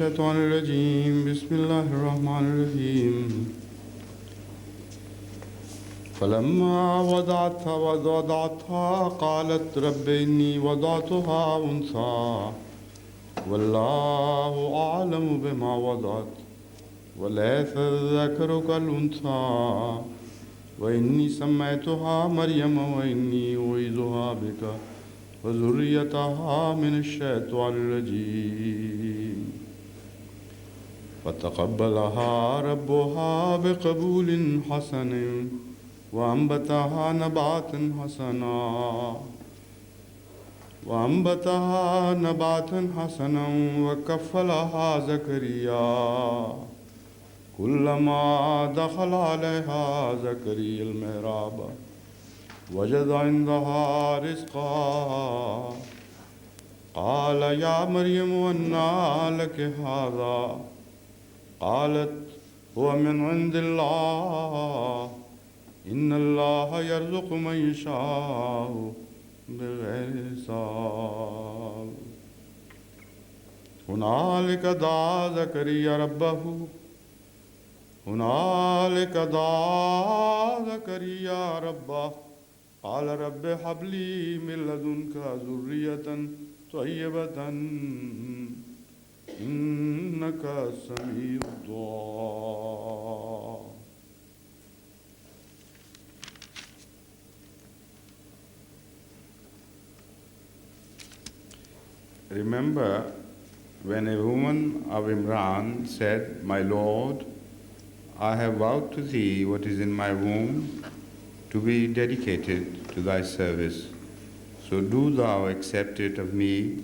الشيطان الرجيم بسم الله الرحمن الرحيم فلما وضعتها قالت رب إني وضعتها أنثى والله أعلم بما وضعت وليس الذكر كالأنثى وإني سميتها مريم وإني أعيذها بك وذريتها من الشيطان الرجيم فتقبلها ربها بقبول حسن وأنبتها نباتا حسنا وكفلها زكريا كلما دخل عليها زكريا المحراب وجد عندها رزقا قال يا مريم أنى لك هذا قالت هو من عند الله إن الله يرزق من يشاء بغير حساب هنالك دعا زكريا ربه قال رب هب لي من لدنك ذرية طيبة إنك سميع الدعاء. Remember when a woman of Imran said, My Lord, I have vowed to thee what is in my womb to be dedicated to thy service. So do thou accept it of me.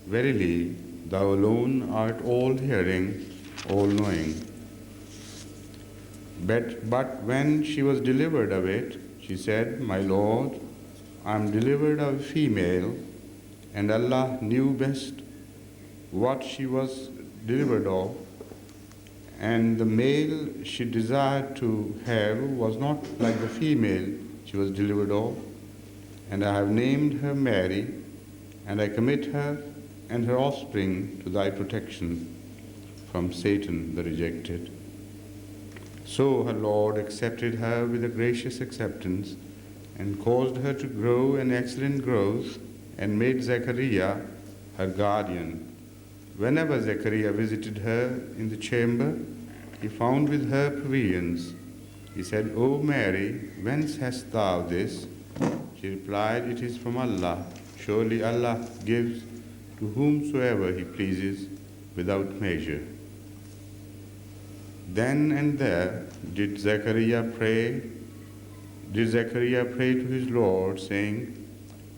Verily, thou alone art all-hearing, all-knowing. But when she was delivered of it, she said, My Lord, I am delivered of a female, and Allah knew best what she was delivered of, and the male she desired to have was not like the female she was delivered of, and I have named her Mary, and I commit her and her offspring to thy protection from Satan the rejected. So her Lord accepted her with a gracious acceptance and caused her to grow an excellent growth and made Zachariah her guardian. Whenever Zachariah visited her in the chamber, he found with her provisions. He said, O Mary, whence hast thou this? She replied, It is from Allah. Surely Allah gives to whomsoever He pleases without measure. Then and there did Zachariah pray to his Lord, saying,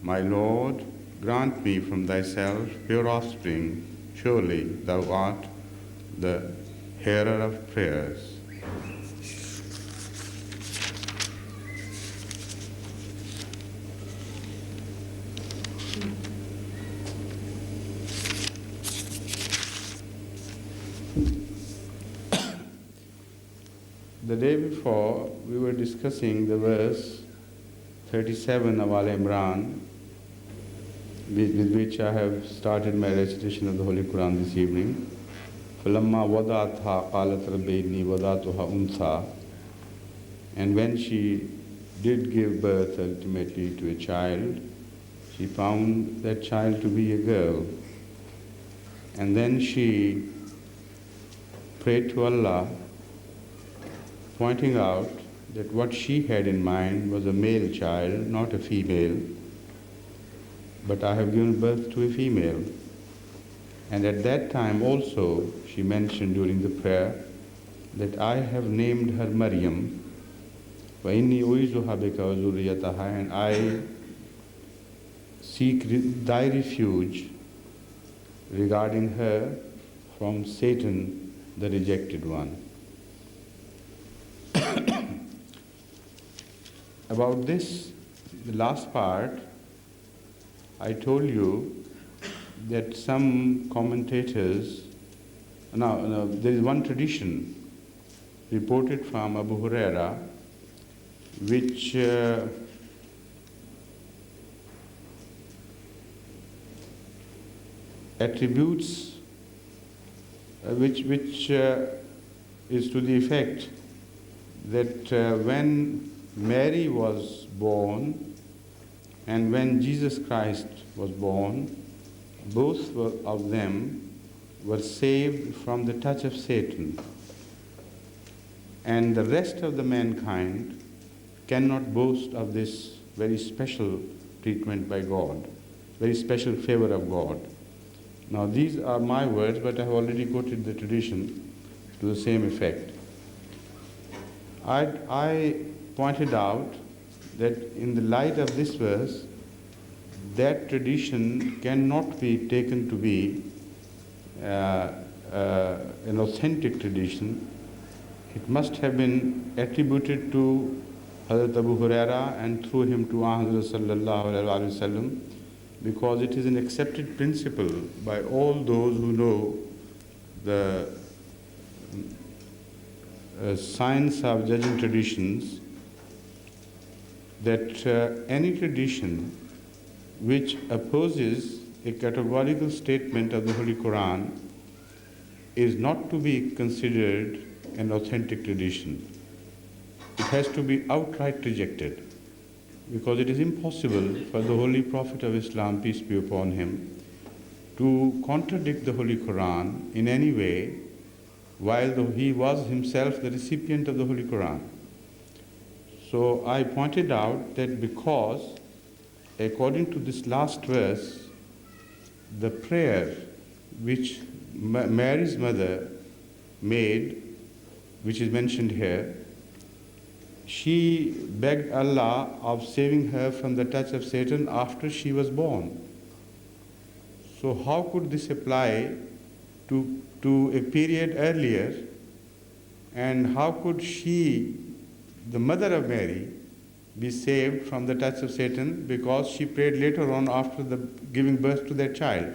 My Lord, grant me from thyself pure offspring. Surely thou art the hearer of prayers. The day before, we were discussing the verse 37 of Al-Imran, with which I have started my recitation of the Holy Quran this evening. فَلَمَّا وَضَعَتْهَا قَالَتْ رَبِّ إِنِّي وَضَعْتُهَا أُنْثَى. And when she did give birth ultimately to a child, she found that child to be a girl. And then she prayed to Allah, pointing out that what she had in mind was a male child, not a female. But I have given birth to a female. And at that time also, she mentioned during the prayer that I have named her Maryam, وَإِنِّي أُعِيذُهَا بِكَ وَذُرِّيَّتَهَا, and I seek thy refuge regarding her from Satan, the rejected one. About this, the last part, I told you that some commentators, now there is one tradition reported from Abu Huraira which attributes which is to the effect that when Mary was born and when Jesus Christ was born, both of them were saved from the touch of Satan. And the rest of the mankind cannot boast of this very special treatment by God, very special favor of God. Now these are my words, but I have already quoted the tradition to the same effect. I pointed out that in the light of this verse, that tradition cannot be taken to be an authentic tradition. It must have been attributed to Hazrat Abu Huraira and through him to Hazrat Sallallahu Alaihi Wasallam, because it is an accepted principle by all those who know the science of judging traditions, that any tradition which opposes a categorical statement of the Holy Quran is not to be considered an authentic tradition. It has to be outright rejected, because it is impossible for the Holy Prophet of Islam, peace be upon him, to contradict the Holy Quran in any way, while he was himself the recipient of the Holy Quran. So I pointed out that because, according to this last verse, the prayer which Mary's mother made, which is mentioned here, she begged Allah of saving her from the touch of Satan after she was born. So how could this apply to a period earlier, and how could she, the mother of Mary, be saved from the touch of Satan because she prayed later on after the giving birth to that child?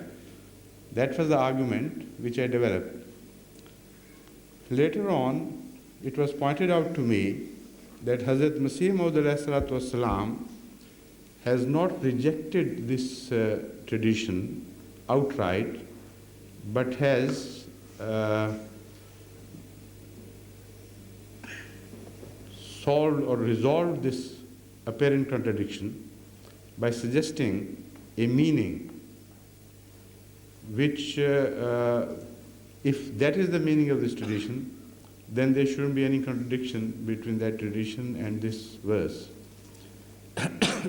That was the argument which I developed. Later on, it was pointed out to me that Hazrat Masih Maud ﷺ has not rejected this tradition outright, but has solved or resolved this apparent contradiction by suggesting a meaning which, if that is the meaning of this tradition, then there shouldn't be any contradiction between that tradition and this verse.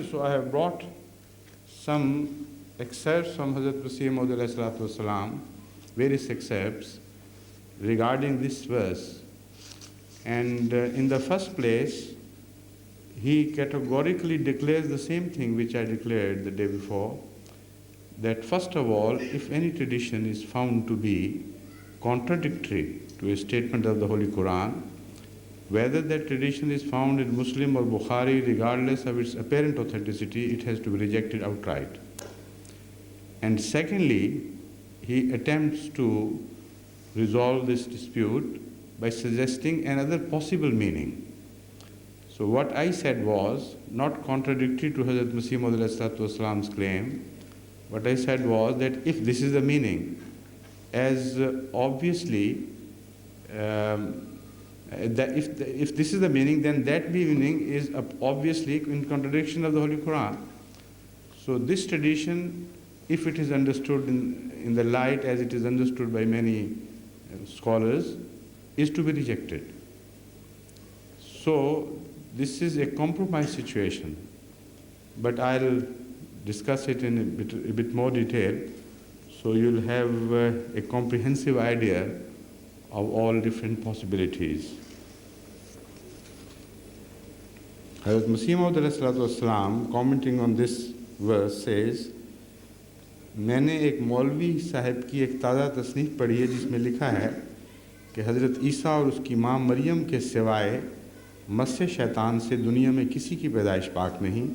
So I have brought some excerpts from Hazrat Masih Maud ﷺ, various excerpts regarding this verse. And in the first place, he categorically declares the same thing which I declared the day before, that first of all, if any tradition is found to be contradictory to a statement of the Holy Quran, whether that tradition is found in Muslim or Bukhari, regardless of its apparent authenticity, it has to be rejected outright. And secondly, he attempts to resolve this dispute by suggesting another possible meaning. So what I said was not contradictory to Hazrat Masih Maud ﷺ's claim. What I said was that if this is the meaning, as obviously, that if this is the meaning, then that meaning is obviously in contradiction of the Holy Quran. So this tradition, if it is understood in the light as it is understood by many scholars, is to be rejected. So this is a compromise situation, but I'll discuss it in a bit more detail, so you'll have a comprehensive idea of all different possibilities. Hazrat Masih Maud ﷺ, commenting on this verse, says, मैंने एक मौलवी साहब की एक ताज़ा तसनीफ़ पढ़ी है जिसमें लिखा है कि हज़रत ईसा और उसकी माँ मरियम के सिवाय मस्से शैतान से दुनिया में किसी की पैदाइश पाक नहीं,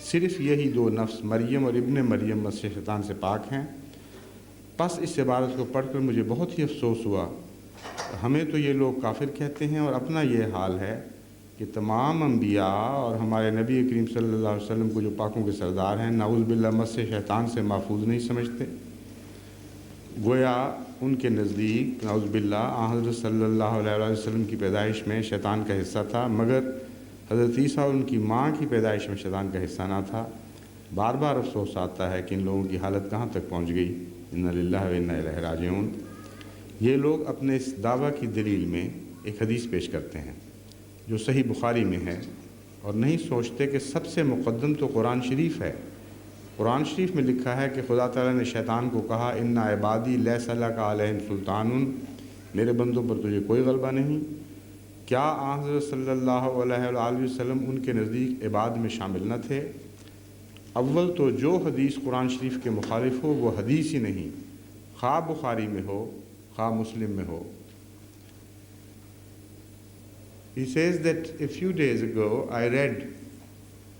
सिर्फ़ यही दो नफ्स मरियम और इब्ने मरियम मस्से शैतान से पाक हैं। बस इस इबारत को पढ़कर मुझे बहुत ही अफसोस हुआ। हमें तो ये लोग काफिर कहते हैं और अपना ये हाल है कि तमाम अंबिया और हमारे नबी करीम सल्लल्लाहु अलैहि वसल्लम को जो पाकों के सरदार हैं, नाउज़ बिल्लाह मस्से शैतान से महफूज नहीं समझते। गोया उनके नज़दीक नाउज़ुबिल्लाह हज़रत सल्लल्लाहु अलैहि वसल्लम की पैदाइश में शैतान का हिस्सा था, मगर हज़रत ईसा और उनकी माँ की पैदाइश में शैतान का हिस्सा ना था। बार बार अफसोस आता है कि इन लोगों की हालत कहाँ तक पहुँच गई। इन्ना लिल्लाहि व इन्ना इलैहि राजिऊन। ये लोग अपने इस दावा की दलील में एक हदीस पेश करते हैं जो सही बुखारी में है, और नहीं सोचते कि सबसे मुक़द्दम तो कुरान शरीफ है। कुरान शरीफ में लिखा है कि खुदा ताला ने शैतान को कहा, इन्ना इबादी लैसा लका अलैहिम सुल्तानुन, मेरे बंदों पर तुझे कोई गलबा नहीं। क्या हज़रत सल्लल्लाहु अलैहि वसल्लम उनके नज़दीक इबाद में शामिल न थे? अव्वल तो जो हदीस कुरान शरीफ के मुखालिफ हो वो हदीस ही नहीं, खा बुखारी में हो खा मुस्लिम में हो। He says that a few days ago I read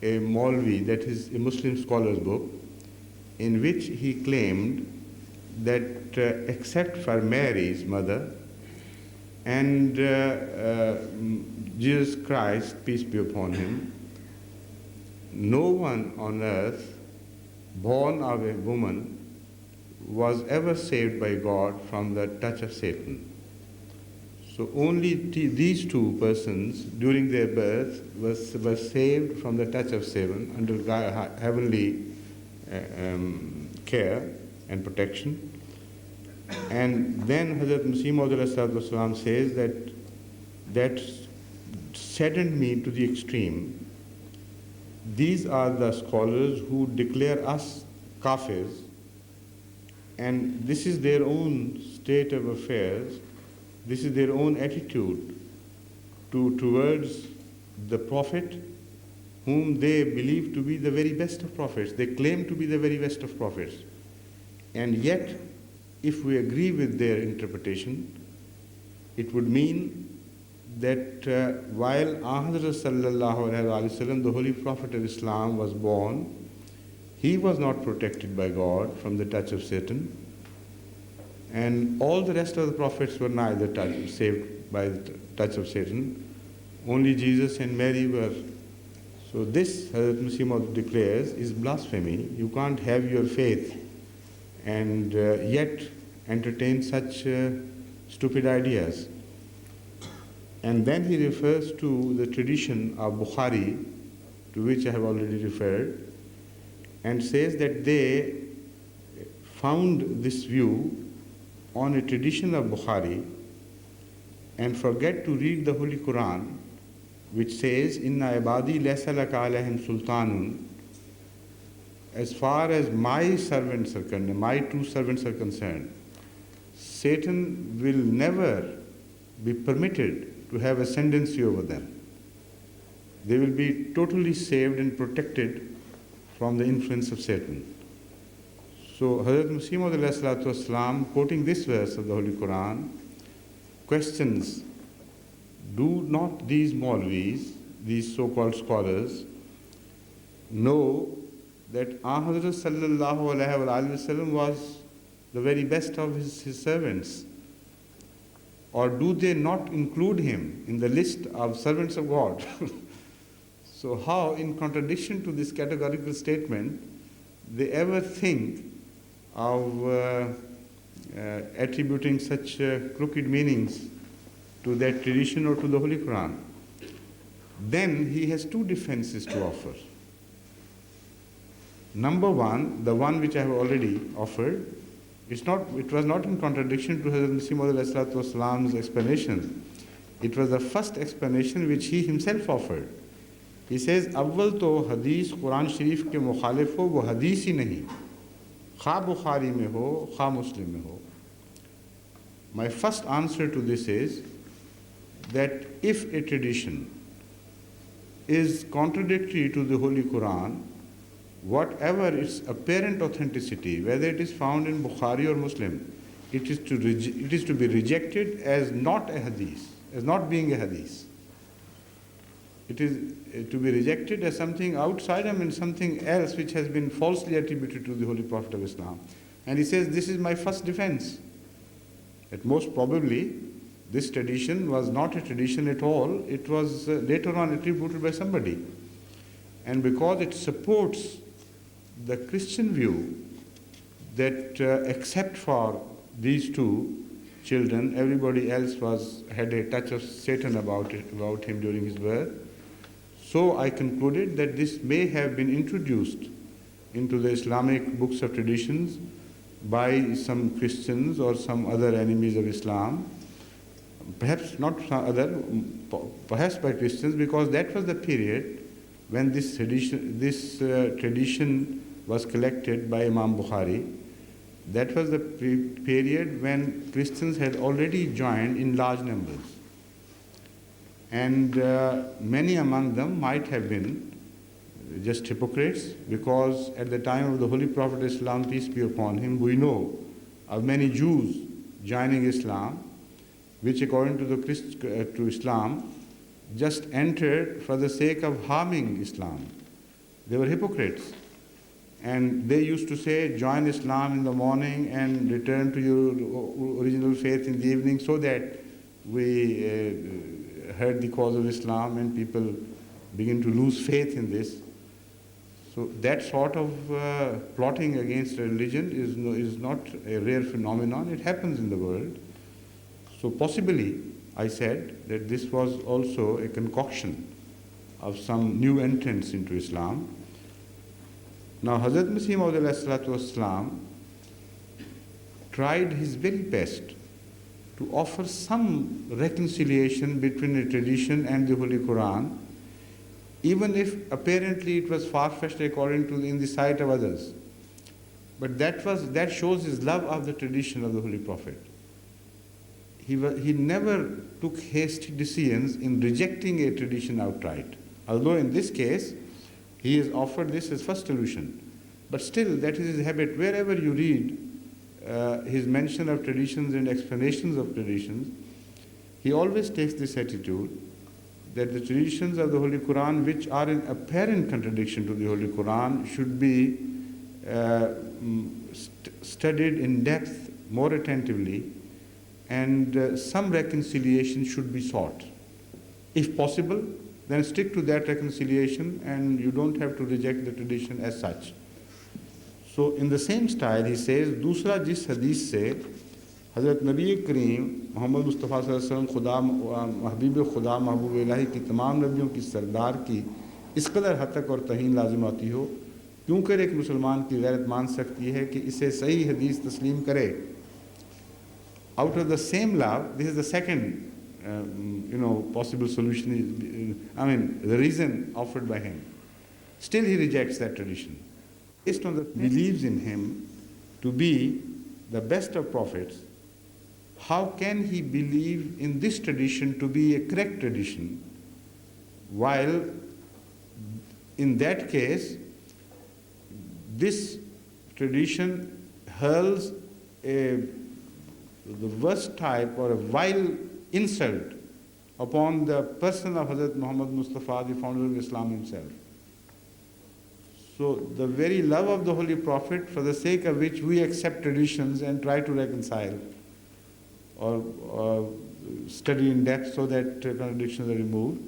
a Maulvi, that is a Muslim scholar's book, in which he claimed that except for Mary's mother and Jesus Christ, peace be upon him, no one on earth born of a woman was ever saved by God from the touch of Satan. So only these two persons during their birth were saved from the touch of Satan under heavenly care and protection. And then Hazrat Masih Maud says that saddened me to the extreme. These are the scholars who declare us kafirs, and this is their own state of affairs. This is their own attitude towards the Prophet, whom they believe to be the very best of prophets. They claim to be the very best of prophets. And yet, if we agree with their interpretation, it would mean that while Ahmad sallallahu alaihi wasallam, the holy prophet of Islam, was born, he was not protected by God from the touch of Satan. And all the rest of the prophets were neither saved by the touch of Satan. Only Jesus and Mary were. So this, Hazrat Masih Maud declares, is blasphemy. You can't have your faith and yet entertain such stupid ideas. And then he refers to the tradition of Bukhari, to which I have already referred, and says that they found this view on a tradition of Bukhari and forget to read the Holy Quran, which says, Inna ibadi laysa laka alayhim sultanun. As far as my servants are concerned, my true servants are concerned, Satan will never be permitted to have ascendancy over them. They will be totally saved and protected from the influence of Satan. So Hazrat Masih Maud alayhi salatu wasalam, quoting this verse of the Holy Quran, questions, do not these Maulvis, these so-called scholars, know that Hazrat sallallahu alaihi wasallam was the very best of his servants? Or do they not include him in the list of servants of God? So how, in contradiction to this categorical statement, they ever think of attributing such crooked meanings to that tradition or to the Holy Quran? Then he has two defenses to offer. Number one, the one which I have already offered, it was not in contradiction to Hazrat Masih Maud alayhi salatu wasalam's explanation. It was the first explanation which he himself offered. He says, अव्वल तो हदीस कुरान शरीफ के मुखालिफ हो वो हदीस ही नहीं, खा बुखारी में हो खा मुस्लिम में हो. My first answer to this is that if a tradition is contradictory to the Holy Quran, whatever its apparent authenticity, whether it is found in Bukhari or Muslim, it is to be rejected as not a hadith, as not being a hadith. It is to be rejected as something outside, something else which has been falsely attributed to the Holy Prophet of Islam. And he says, this is my first defense, that most probably this tradition was not a tradition at all, it was later on attributed by somebody. And because it supports the Christian view that except for these two children, everybody else had a touch of Satan about him during his birth. So I concluded that this may have been introduced into the Islamic books of traditions by some Christians or some other enemies of Islam, perhaps not some other, perhaps by Christians, because that was the period when this tradition was collected by Imam Bukhari. That was the period when Christians had already joined in large numbers. And many among them might have been just hypocrites, because at the time of the Holy Prophet Islam, peace be upon him, we know of many Jews joining Islam, which according to Islam just entered for the sake of harming Islam. They were hypocrites. And they used to say, join Islam in the morning and return to your original faith in the evening, so that we heard the cause of Islam and people begin to lose faith in this. So that sort of plotting against religion is not a rare phenomenon. It happens in the world. So possibly, I said that this was also a concoction of some new entrants into Islam. Now, Hazrat Masih Maud tried his very best to offer some reconciliation between the tradition and the Holy Quran, even if apparently it was far-fetched in the sight of others. But that shows his love of the tradition of the Holy Prophet. He never took hasty decisions in rejecting a tradition outright, although in this case, he has offered this as first solution. But still, that is his habit. Wherever you read his mention of traditions and explanations of traditions, he always takes this attitude that the traditions of the Holy Quran, which are in apparent contradiction to the Holy Quran, should be studied in depth, more attentively, and some reconciliation should be sought. If possible, then stick to that reconciliation, and you don't have to reject the tradition as such. So in the same style, he says, दूसरा जिस हदीस से हज़रत नबी करीम मोहम्मद मुस्तफ़ा सल्लल्लाहु अलैहि वसल्लम खुदा हबीब खुदा महबूब इलाही की तमाम नबियों की सरदार की इस कदर हद तक और तहीन लाजिम आती हो, क्योंकि एक मुसलमान की गैरत मान सकती है कि इसे सही हदीस तस्लीम करे. Out of the same love, this is the second possible solution, the reason offered by him. Still he rejects that tradition. Based on the believes in him to be the best of prophets, how can he believe in this tradition to be a correct tradition, while in that case, this tradition hurls the worst type or a vile insult upon the person of Hazrat Muhammad Mustafa, the founder of Islam himself. So the very love of the Holy Prophet, for the sake of which we accept traditions and try to reconcile or study in depth so that contradictions are removed,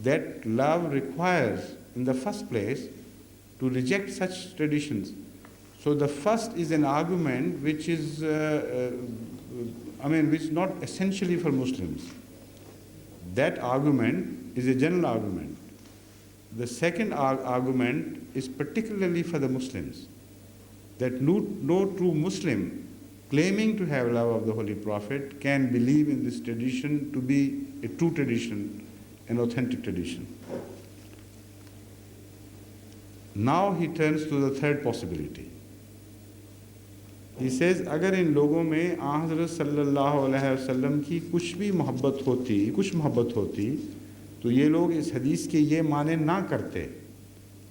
that love requires, in the first place, to reject such traditions. So the first is an argument which is, which is not essentially for Muslims. That argument is a general argument. The second argument is particularly for the Muslims, that no true Muslim claiming to have love of the Holy Prophet can believe in this tradition to be a true tradition, an authentic tradition. Now he turns to the third possibility. He says, अगर इन लोगों में हज़रत सल्लल्लाहु अलैहि वसल्लम की कुछ मोहब्बत होती तो ये लोग इस हदीस के ये माने ना करते,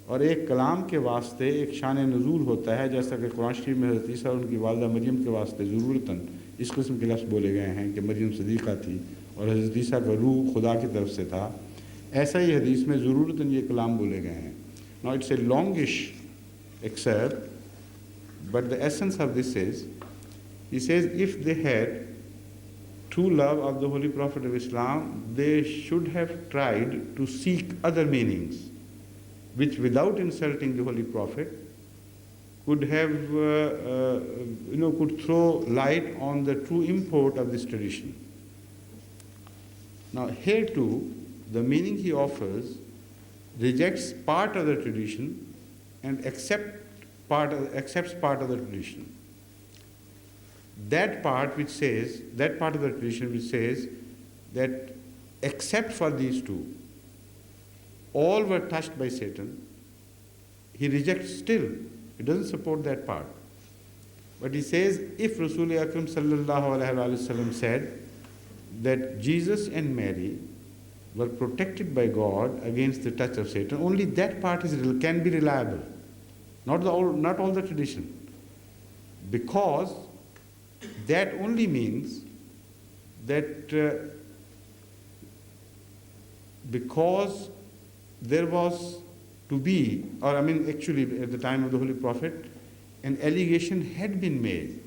और एक कलाम के वास्ते एक शान नज़ूल होता है, जैसा कि कुरान शरीफ में हज़रत ईसा और उनकी वालिदा मरियम के वास्ते ज़रूरतन इस किस्म के लफ्ज़ बोले गए हैं कि मरियम सदीक़ा थी और हज़रत ईसा का रूह खुदा की तरफ से था, ऐसा ही हदीस में ज़रूरतन ये कलाम बोले गए हैं. Now it's a longish excerpt, but the essence of this is, he says, if they had true love of the Holy Prophet of Islam, they should have tried to seek other meanings, which without insulting the Holy Prophet could have, could throw light on the true import of this tradition. Now, here too, the meaning he offers rejects part of the tradition and accepts part of the tradition. That part of the tradition which says that except for these two, all were touched by Satan, he rejects still. He doesn't support that part. But he says, if Rasul Akram sallallahu alaihi wasallam said that Jesus and Mary were protected by God against the touch of Satan, only that part can be reliable, not all the tradition. Because that only means that because there was to be, actually at the time of the Holy Prophet, an allegation had been made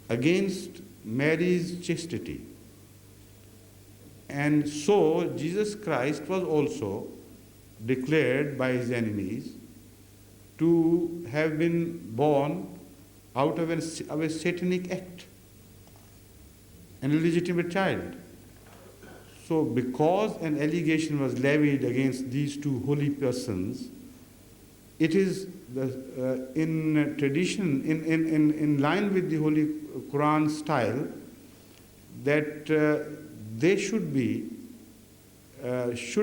against Mary's chastity. And so Jesus Christ was also declared by his enemies to have been born out of a satanic act, an illegitimate child. So because an allegation was levied against these two holy persons, it is in tradition, in line with the Holy Quran style, that they should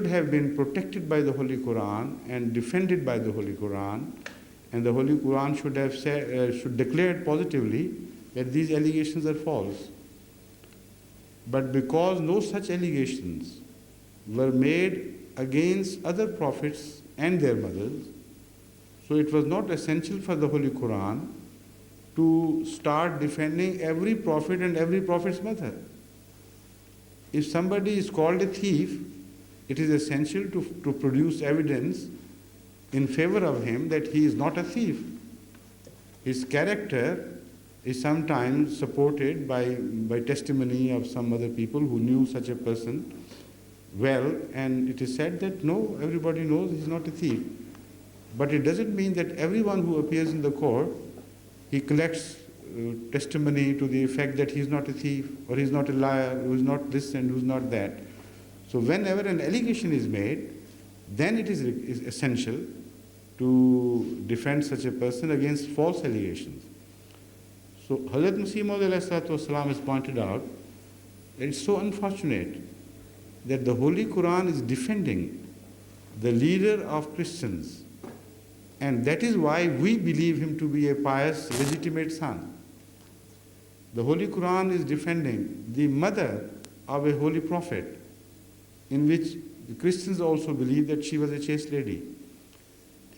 have been protected by the Holy Quran and defended by the Holy Quran, and the Holy Quran should declare positively that these allegations are false. But because no such allegations were made against other prophets and their mothers, so it was not essential for the Holy Quran to start defending every prophet and every prophet's mother. If somebody is called a thief, it is essential to produce evidence in favor of him that he is not a thief. His character is sometimes supported by testimony of some other people who knew such a person well, and it is said that no, everybody knows he's not a thief. But it doesn't mean that everyone who appears in the court, he collects testimony to the effect that he's not a thief, or he's not a liar, who's not this and who's not that. So whenever an allegation is made, then it is essential to defend such a person against false allegations. So Hazrat Masih Maud has pointed out that it's so unfortunate that the Holy Quran is defending the leader of Christians, and that is why we believe him to be a pious, legitimate son. The Holy Quran is defending the mother of a holy prophet, in which the Christians also believe that she was a chaste lady.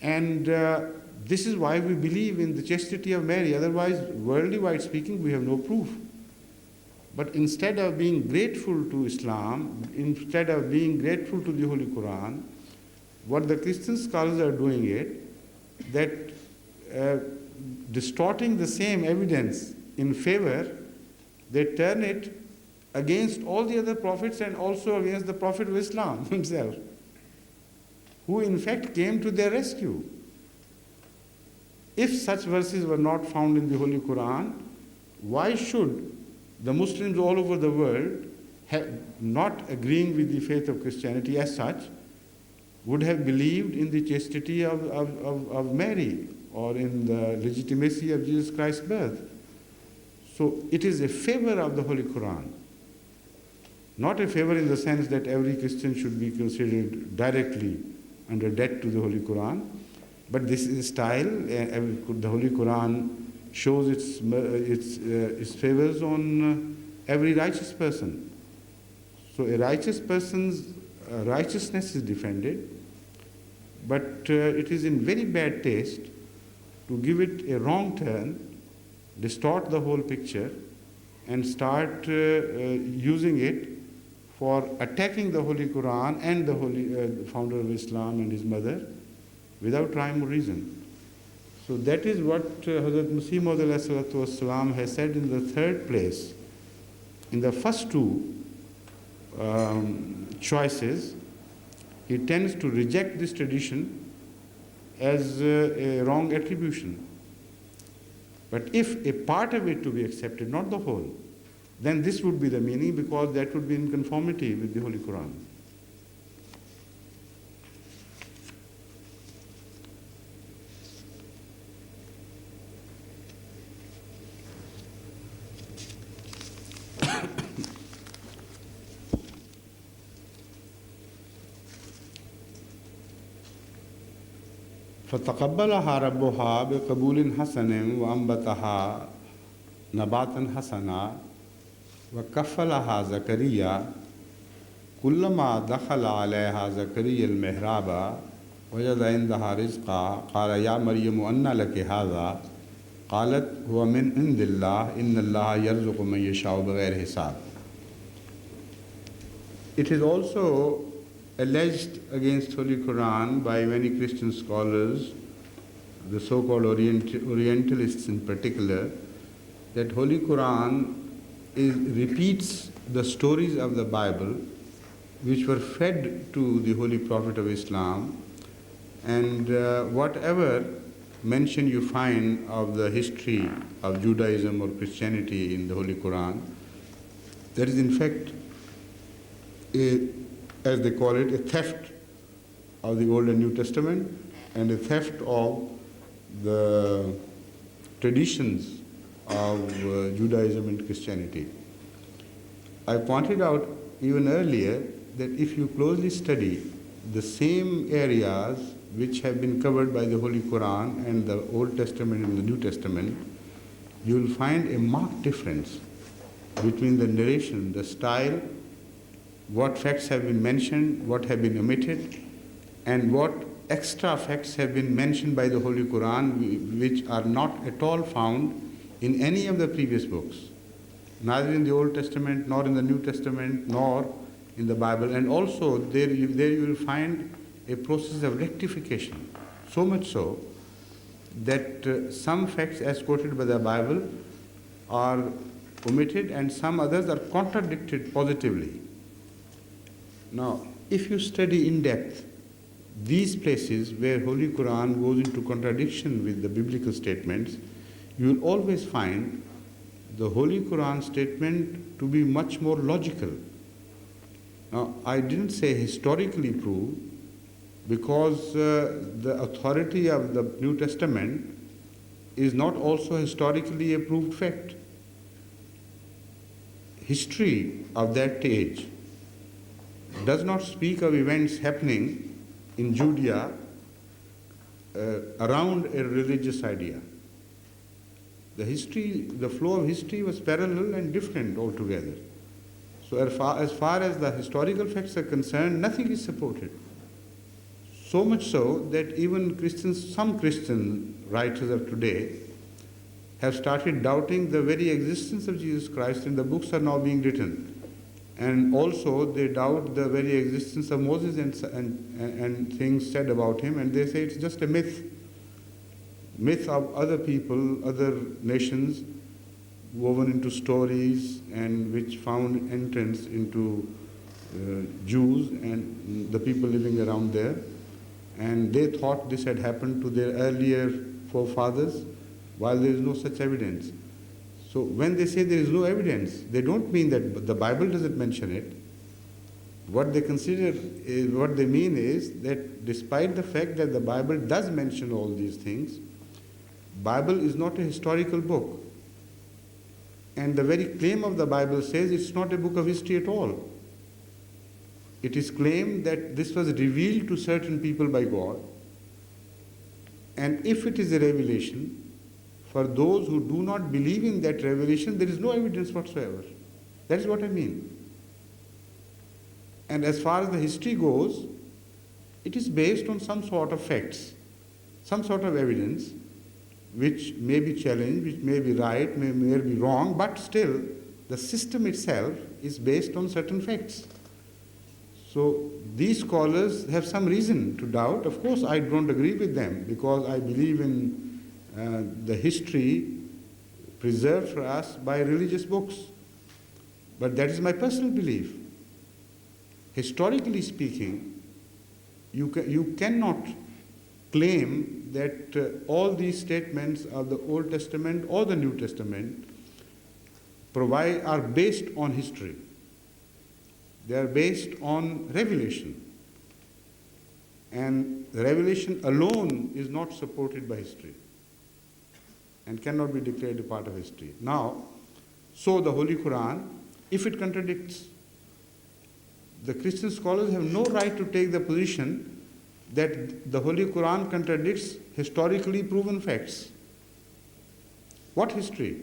And this is why we believe in the chastity of Mary. Otherwise, worldly-wide speaking, we have no proof. But instead of being grateful to Islam, instead of being grateful to the Holy Quran, what the Christian scholars are doing it, that distorting the same evidence in favor, they turn it against all the other prophets and also against the Prophet of Islam himself, who in fact came to their rescue. If such verses were not found in the Holy Quran, why should the Muslims all over the world, not agreeing with the faith of Christianity as such, would have believed in the chastity of Mary or in the legitimacy of Jesus Christ's birth? So it is a favor of the Holy Quran, not a favor in the sense that every Christian should be considered directly under debt to the Holy Quran, but this is a style. The Holy Quran shows its favors on every righteous person. So a righteous person's righteousness is defended, but it is in very bad taste to give it a wrong turn, distort the whole picture, and start using it for attacking the Holy Quran and the holy founder of Islam and his mother without rhyme or reason. So that is what Hazrat Masih Maud has said in the third place. In the first two choices, he tends to reject this tradition as a wrong attribution. But if a part of it to be accepted, not the whole, then this would be the meaning, because that would be in conformity with the Holy Quran. فَتَقَبَّلَهَا رَبُّهَا بِقَبُولٍ حَسَنٍ وَأَنبَتَهَا نَبَاتًا حَسَنًا وَكَفَّلَهَا زَكَرِيَّا كُلَّمَا دَخَلَ عَلَيْهَا زَكَرِيَّا الْمِحْرَابَ وَجَدَ عِندَهَا رِزْقًا قَالَ يَا مَرْيَمُ أَنَّى لَكِ هَذَا قَالَتْ هُوَ مِنْ عِنْدِ اللَّهِ إِنَّ اللَّهَ يَرْزُقُ مَن يَشَاءُ بِغَيْرِ حِسَابٍ. It is also alleged against Holy Quran by many Christian scholars, the so-called Orientalists in particular, that Holy Quran repeats the stories of the Bible which were fed to the Holy Prophet of Islam, and whatever mention you find of the history of Judaism or Christianity in the Holy Quran, there is in fact as they call it, a theft of the Old and New Testament and a theft of the traditions of Judaism and Christianity. I pointed out even earlier that if you closely study the same areas which have been covered by the Holy Quran and the Old Testament and the New Testament, you will find a marked difference between the narration, the style, what facts have been mentioned, what have been omitted, and what extra facts have been mentioned by the Holy Quran which are not at all found in any of the previous books, neither in the Old Testament, nor in the New Testament, nor in the Bible. And also there you will find a process of rectification, so much so that some facts as quoted by the Bible are omitted and some others are contradicted positively. Now, if you study in depth these places where Holy Quran goes into contradiction with the biblical statements, you will always find the Holy Quran statement to be much more logical. Now, I didn't say historically proved, because the authority of the New Testament is not also historically a proved fact. History of that age does not speak of events happening in Judea around a religious idea. The flow of history was parallel and different altogether. So as far as the historical facts are concerned, nothing is supported. So much so that even some Christian writers of today have started doubting the very existence of Jesus Christ, and the books are now being written. And also they doubt the very existence of Moses and things said about him, and they say it's just a myth of other people, other nations, woven into stories and which found entrance into Jews and the people living around there. And they thought this had happened to their earlier forefathers, while there is no such evidence. So when they say there is no evidence, they don't mean that the Bible doesn't mention it. What they mean is that despite the fact that the Bible does mention all these things, Bible is not a historical book. And the very claim of the Bible says it's not a book of history at all. It is claimed that this was revealed to certain people by God. And if it is a revelation, for those who do not believe in that revelation, there is no evidence whatsoever. That is what I mean. And as far as the history goes, it is based on some sort of facts, some sort of evidence, which may be challenged, which may be right, may be wrong, but still the system itself is based on certain facts. So these scholars have some reason to doubt. Of course, I don't agree with them, because I believe in the history preserved for us by religious books. But that is my personal belief. Historically speaking, you cannot claim that all these statements of the Old Testament or the New Testament are based on history. They are based on revelation. And revelation alone is not supported by history and cannot be declared a part of history. Now, so the Holy Quran, if it contradicts, the Christian scholars have no right to take the position that the Holy Quran contradicts historically proven facts. What history?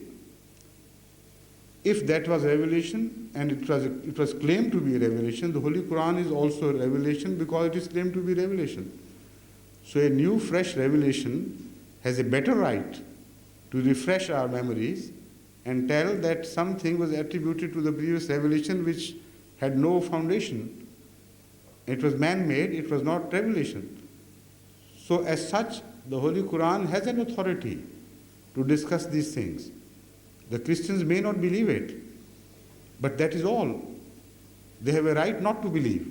If that was revelation, and it was claimed to be revelation, the Holy Quran is also a revelation because it is claimed to be revelation. So a new, fresh revelation has a better right to refresh our memories and tell that something was attributed to the previous revelation which had no foundation. It was man-made, it was not revelation. So as such, the Holy Quran has an authority to discuss these things. The Christians may not believe it, but that is all. They have a right not to believe,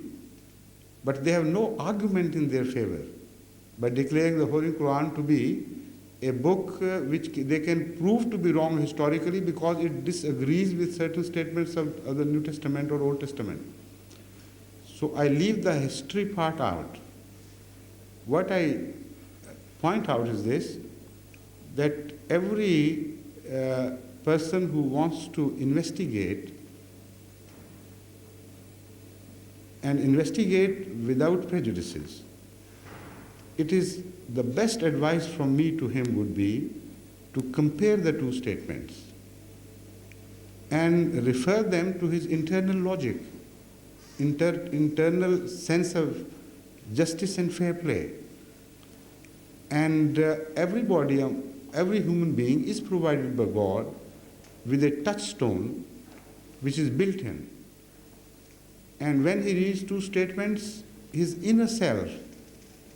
but they have no argument in their favor by declaring the Holy Quran to be a book which they can prove to be wrong historically because it disagrees with certain statements of the New Testament or Old Testament. So I leave the history part out. What I point out is this, that every person who wants to investigate and investigate without prejudices, it is the best advice from me to him would be to compare the two statements and refer them to his internal logic, internal sense of justice and fair play. And everybody, every human being is provided by God with a touchstone which is built in. And when he reads two statements, his inner self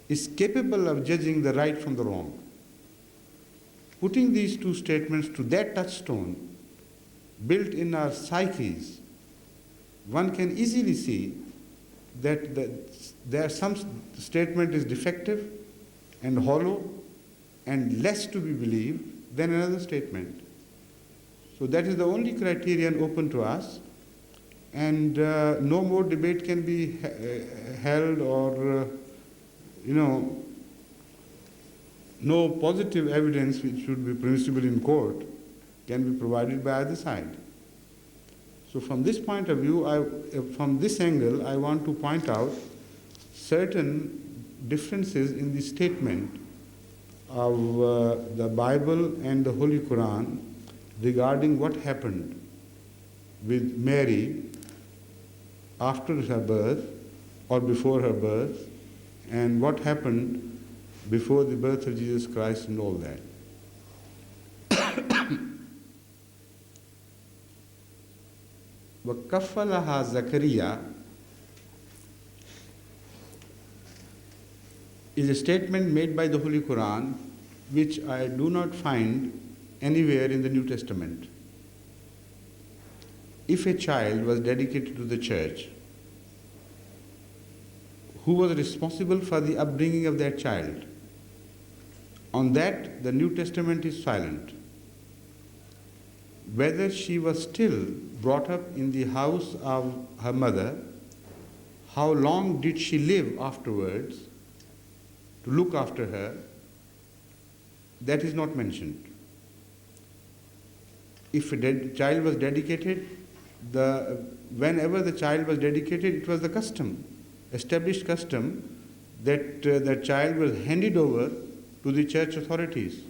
is capable of judging the right from the wrong. Putting these two statements to that touchstone built in our psyches, one can easily see that there some statement is defective and hollow and less to be believed than another statement. So that is the only criterion open to us, and no more debate can be held, or no positive evidence which should be permissible in court can be provided by either side. So from this point of view, from this angle, I want to point out certain differences in the statement of the Bible and the Holy Quran regarding what happened with Mary after her birth or before her birth, and what happened before the birth of Jesus Christ and all that. وَكَفَّلَهَا Zachariah is a statement made by the Holy Quran which I do not find anywhere in the New Testament. If a child was dedicated to the church, who was responsible for the upbringing of that child? On that, the New Testament is silent. Whether she was still brought up in the house of her mother, how long did she live afterwards to look after her, that is not mentioned. If a child was dedicated, whenever the child was dedicated, it was the custom, established custom, that the child was handed over to the church authorities.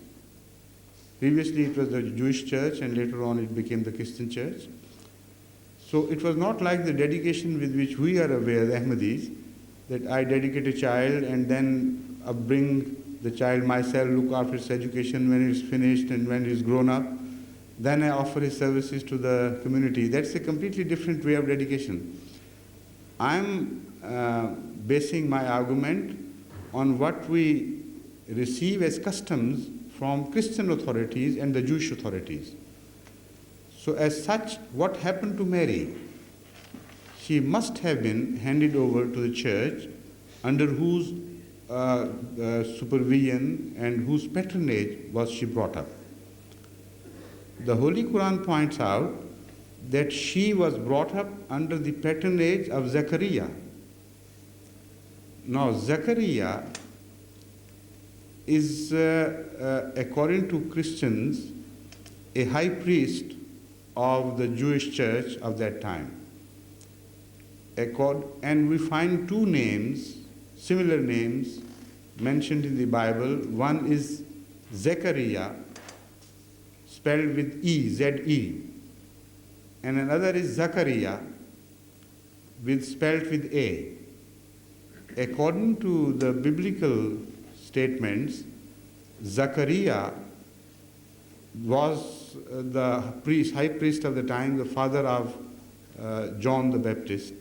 Previously it was the Jewish church, and later on it became the Christian church. So it was not like the dedication with which we are aware, the Ahmadis, that I dedicate a child and then bring the child myself, look after his education when he's finished and when he's grown up. Then I offer his services to the community. That's a completely different way of dedication. I'm basing my argument on what we receive as customs from Christian authorities and the Jewish authorities. So as such, what happened to Mary? She must have been handed over to the church under whose supervision and whose patronage was she brought up. The Holy Quran points out that she was brought up under the patronage of Zachariah. Now, Zachariah is, according to Christians, a high priest of the Jewish church of that time. And we find two names, similar names, mentioned in the Bible. One is Zechariah, spelled with E, Z-E, and another is Zachariah, spelled with A. According to the biblical statements, Zachariah was the high priest of the time, the father of John the Baptist,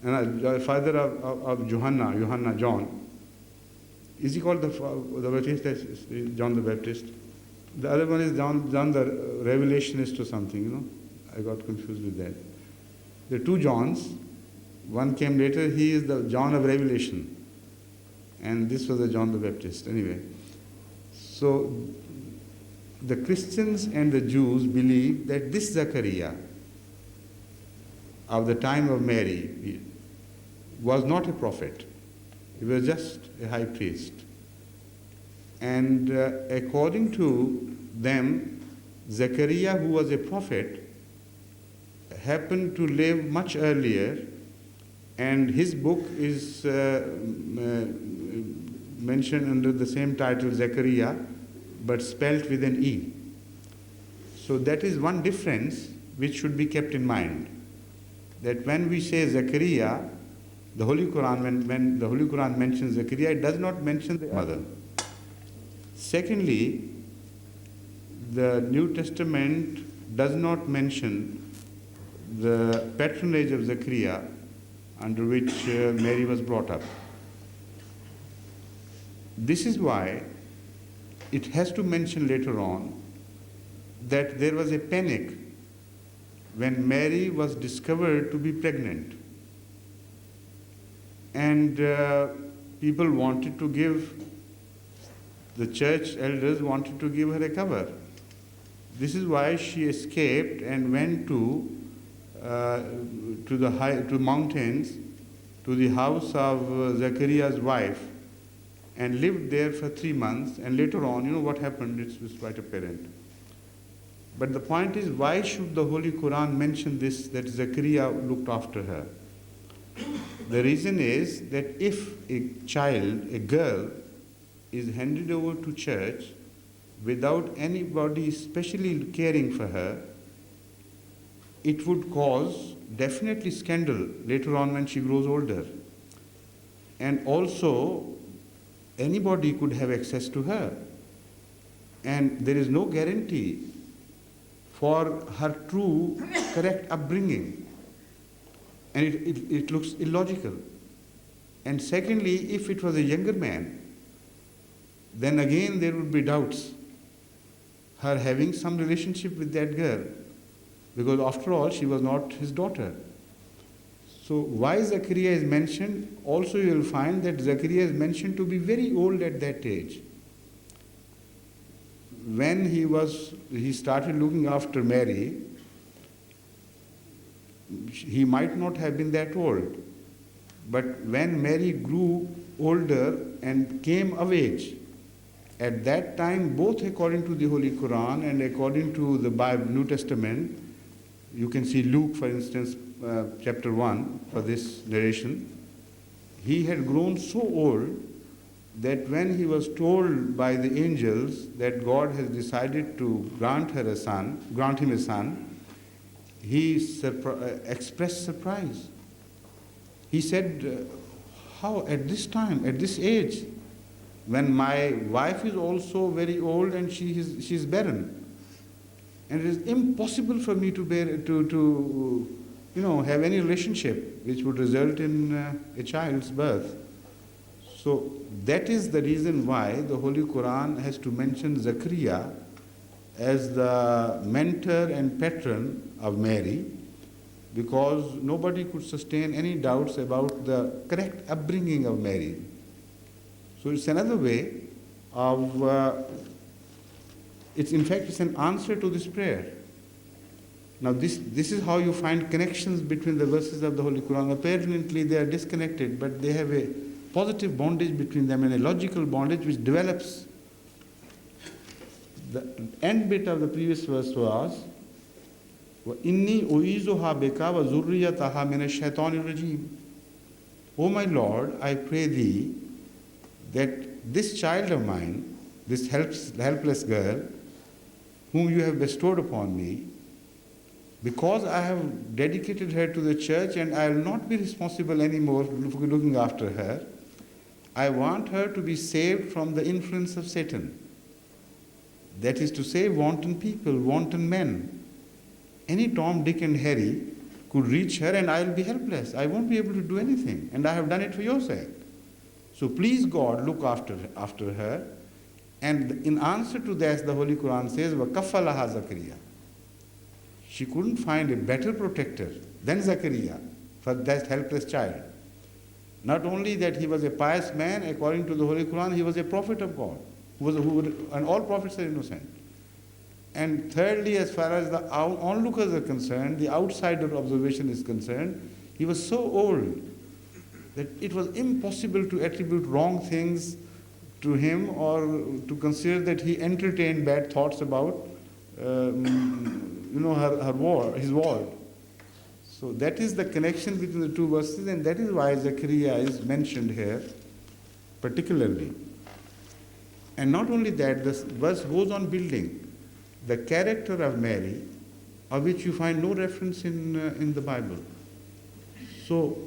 and father of Johanna, John. Is he called the Baptist? John the Baptist. The other one is John the Revelationist or something, I got confused with that. The two Johns, one came later, he is the John of Revelation. And this was the John the Baptist. Anyway, so the Christians and the Jews believe that this Zachariah of the time of Mary was not a prophet. He was just a high priest. And according to them, Zechariah, who was a prophet, happened to live much earlier, and his book is mentioned under the same title, Zechariah, but spelt with an E. So that is one difference which should be kept in mind, that when we say Zechariah, the Holy Quran, when the Holy Quran mentions Zechariah, it does not mention the mother. Secondly, the New Testament does not mention the patronage of Zechariah under which Mary was brought up. This is why it has to mention later on that there was a panic when Mary was discovered to be pregnant. And people wanted to give, the church elders wanted to give her a cover. This is why she escaped and went to mountains, to the house of Zechariah's wife, and lived there for 3 months. And later on, what happened? It was quite apparent. But the point is, why should the Holy Quran mention this, that Zechariah looked after her? The reason is that if a child, a girl, is handed over to church without anybody specially caring for her, it would cause definitely scandal later on when she grows older. And also, anybody could have access to her. And there is no guarantee for her true, correct upbringing. And it looks illogical. And secondly, if it was a younger man, then again there would be doubts, her having some relationship with that girl, because after all, she was not his daughter. So why Zechariah is mentioned? Also you will find that Zechariah is mentioned to be very old at that age. When he started looking after Mary, he might not have been that old. But when Mary grew older and came of age, at that time, both according to the Holy Quran and according to the Bible, New Testament, you can see Luke, for instance, chapter 1 for this narration, he had grown so old that when he was told by the angels that God has decided to grant him a son, he expressed surprise. He said, how at this time, at this age, when my wife is also very old and she's barren, and it is impossible for me to have any relationship which would result in a child's birth. So that is the reason why the Holy Quran has to mention Zechariah as the mentor and patron of Mary, because nobody could sustain any doubts about the correct upbringing of Mary. So it's another way of, it's an answer to this prayer. Now this is how you find connections between the verses of the Holy Quran. Apparently they are disconnected, but they have a positive bondage between them and a logical bondage which develops. The end bit of the previous verse was, وَإِنِّي أُعِيذُهَا بِكَ وَذُرِّيَّتَهَا مِنَ الشَّيْطَانِ الرَّجِيمِ. O my Lord, I pray thee that this child of mine, this helpless girl, whom you have bestowed upon me, because I have dedicated her to the church and I will not be responsible anymore for looking after her, I want her to be saved from the influence of Satan. That is to say, wanton people, wanton men. Any Tom, Dick and Harry could reach her and I will be helpless. I won't be able to do anything. And I have done it for your sake. So please God, look after her. And in answer to that, the Holy Quran says, وَكَفَّلَهَا Zachariah. She couldn't find a better protector than Zachariah for that helpless child. Not only that he was a pious man, according to the Holy Quran, he was a prophet of God. And all prophets are innocent. And thirdly, as far as the onlookers are concerned, the outsider observation is concerned, he was so old that it was impossible to attribute wrong things to him or to consider that he entertained bad thoughts about his ward. So that is the connection between the two verses, and that is why Zachariah is mentioned here particularly. And not only that, this verse goes on building the character of Mary, of which you find no reference in the Bible. So,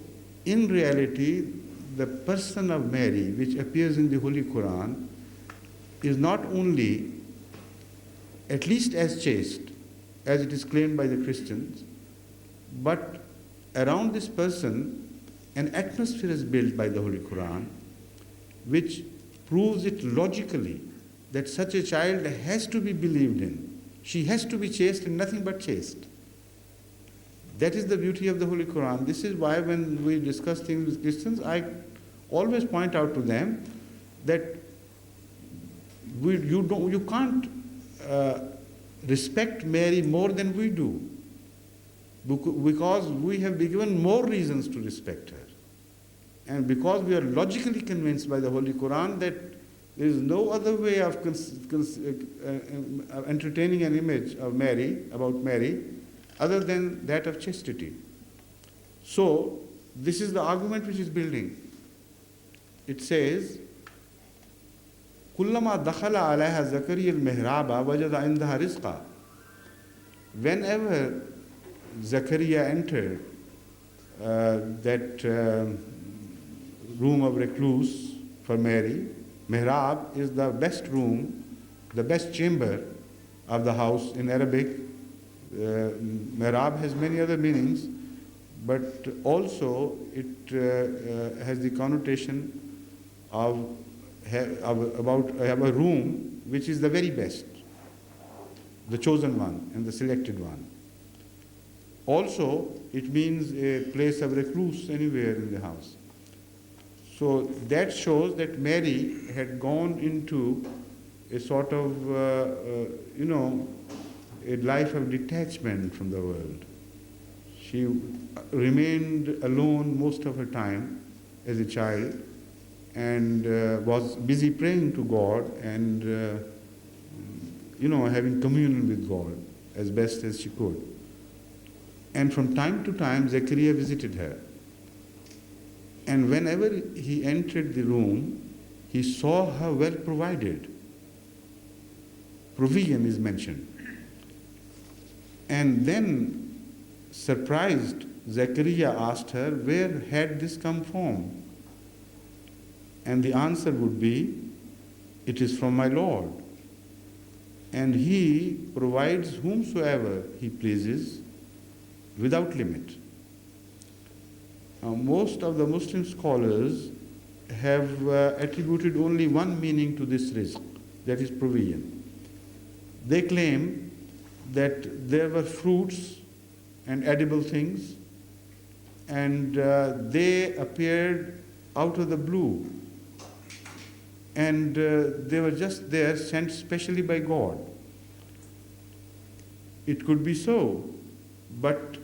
in reality, the person of Mary, which appears in the Holy Quran, is not only at least as chaste as it is claimed by the Christians, but around this person, an atmosphere is built by the Holy Quran, which proves it logically that such a child has to be believed in. She has to be chaste and nothing but chaste. That is the beauty of the Holy Quran. This is why when we discuss things with Christians, I always point out to them that you can't respect Mary more than we do, because we have been given more reasons to respect her. And because we are logically convinced by the Holy Quran that there is no other way of entertaining an image of Mary, about Mary, other than that of chastity. So, this is the argument which is building. It says, كُلَّمَا دَخَلَ عَلَيْهَا زَكَرِيَّا الْمِحْرَابَ وَجَدَ عِنْدَهَا رِزْقًا. Whenever Zachariah entered that room of recluse for Mary, mihrab is the best room, the best chamber of the house in Arabic. Mihrab has many other meanings, but also it has the connotation of a room which is the very best, the chosen one and the selected one. Also, it means a place of recluse anywhere in the house. So that shows that Mary had gone into a sort of, a life of detachment from the world. She remained alone most of her time as a child and was busy praying to God and, having communion with God as best as she could. And from time to time, Zachariah visited her. And whenever he entered the room, he saw her well provided. Provision is mentioned. And then, surprised, Zachariah asked her, where had this come from? And the answer would be, it is from my Lord. And he provides whomsoever he pleases without limit. Now, most of the Muslim scholars have attributed only one meaning to this rizq, that is provision. They claim that there were fruits and edible things, and they appeared out of the blue. and they were just there, sent specially by God. It could be so, but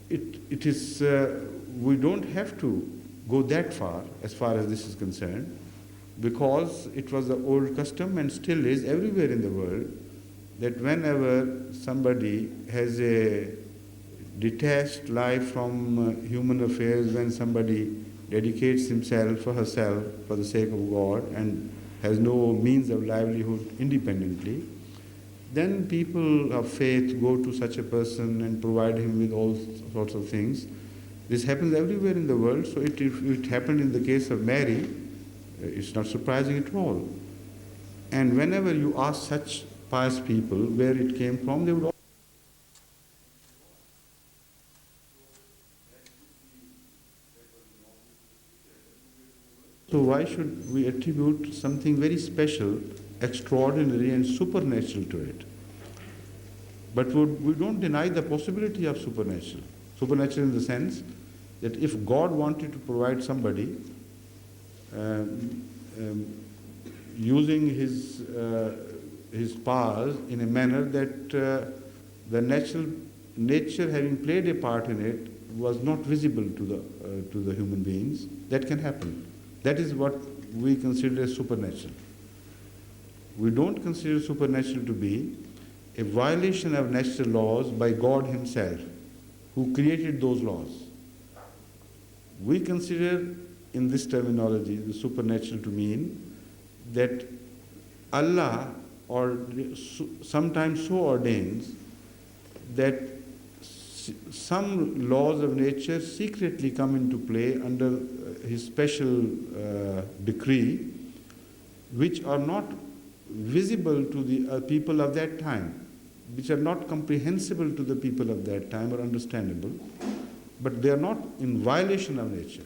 it is, we don't have to go that far as this is concerned, because it was the old custom and still is everywhere in the world, that whenever somebody has a detached life from human affairs, when somebody dedicates himself or herself for the sake of God and has no means of livelihood independently, then people of faith go to such a person and provide him with all sorts of things. This happens everywhere in the world, so if it happened in the case of Mary, it's not surprising at all. And whenever you ask such pious people where it came from, they would all. So why should we attribute something very special, extraordinary and supernatural to it? But we don't deny the possibility of supernatural. Supernatural in the sense that if God wanted to provide somebody using his powers in a manner that the nature having played a part in it was not visible to the human beings, that can happen. That is what we consider as supernatural. We don't consider supernatural to be a violation of natural laws by God himself, who created those laws. We consider in this terminology the supernatural to mean that Allah sometimes so ordains that some laws of nature secretly come into play under his special decree, which are not visible to the people of that time, which are not comprehensible to the people of that time or understandable, but they are not in violation of nature.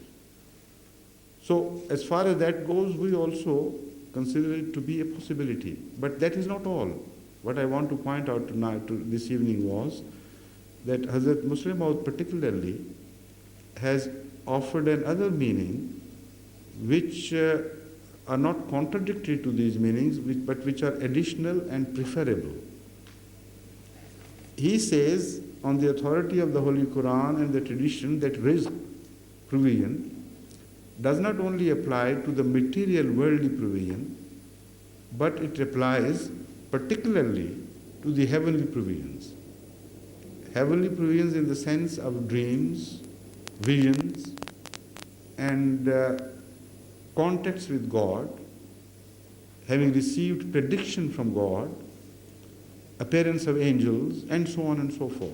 So as far as that goes, we also consider it to be a possibility. But that is not all. What I want to point out this evening was that Hazrat Muslim Maud particularly has offered another meaning which are not contradictory to these meanings, but which are additional and preferable. He says, on the authority of the Holy Quran and the tradition, that rizq, provision, does not only apply to the material worldly provision, but it applies particularly to the heavenly provisions. Heavenly provisions in the sense of dreams, visions, and contacts with God, having received prediction from God, appearance of angels, and so on and so forth.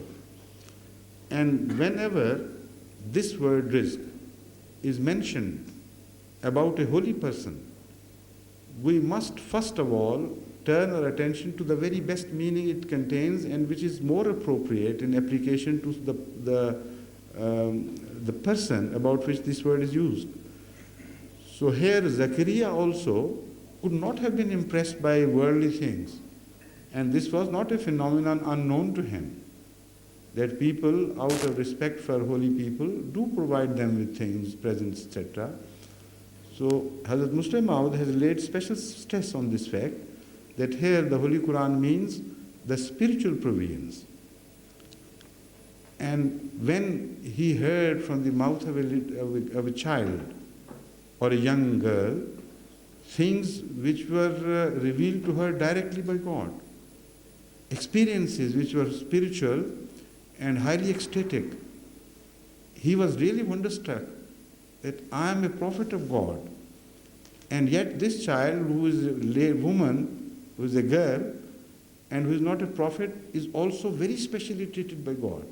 And whenever this word rizq is mentioned about a holy person, we must first of all turn our attention to the very best meaning it contains, and which is more appropriate in application to the person about which this word is used. So here Zachariah also could not have been impressed by worldly things, and this was not a phenomenon unknown to him, that people, out of respect for holy people, do provide them with things, presents, etc. So Hazrat Muslim Maud has laid special stress on this fact, that here the Holy Quran means the spiritual provisions. And when he heard from the mouth of a child or a young girl things which were revealed to her directly by God, experiences which were spiritual and highly ecstatic, he was really wonderstruck that I am a prophet of God, and yet this child, who is a woman, who is a girl, and who is not a prophet, is also very specially treated by God.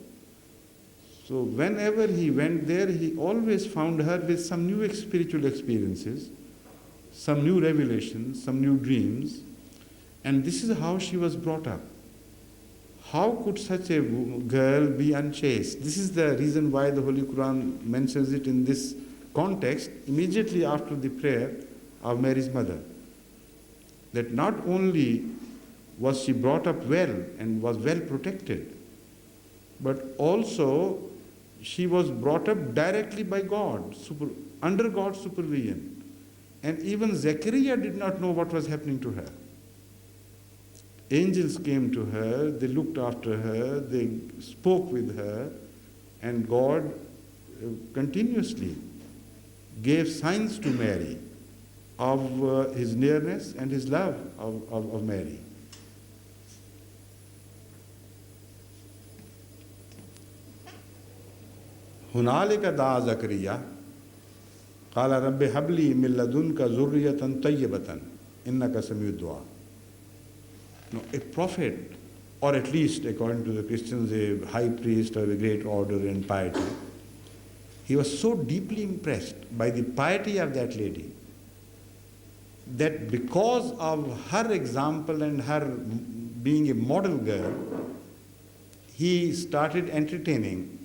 So whenever he went there, he always found her with some new spiritual experiences, some new revelations, some new dreams, and this is how she was brought up. How could such a girl be unchaste? This is the reason why the Holy Quran mentions it in this context, immediately after the prayer of Mary's mother. That not only was she brought up well and was well protected, but also she was brought up directly by God, under God's supervision. And even Zachariah did not know what was happening to her. Angels came to her, they looked after her, they spoke with her, and God continuously gave signs to Mary of his nearness and his love of Mary. هنالك دعا زكريا قال رب هب لي من لدنك ذرية طيبة إنك سميع الدعاء. No, a prophet, or at least according to the Christians, a high priest of a great order and piety, he was so deeply impressed by the piety of that lady that because of her example and her being a model girl, he started entertaining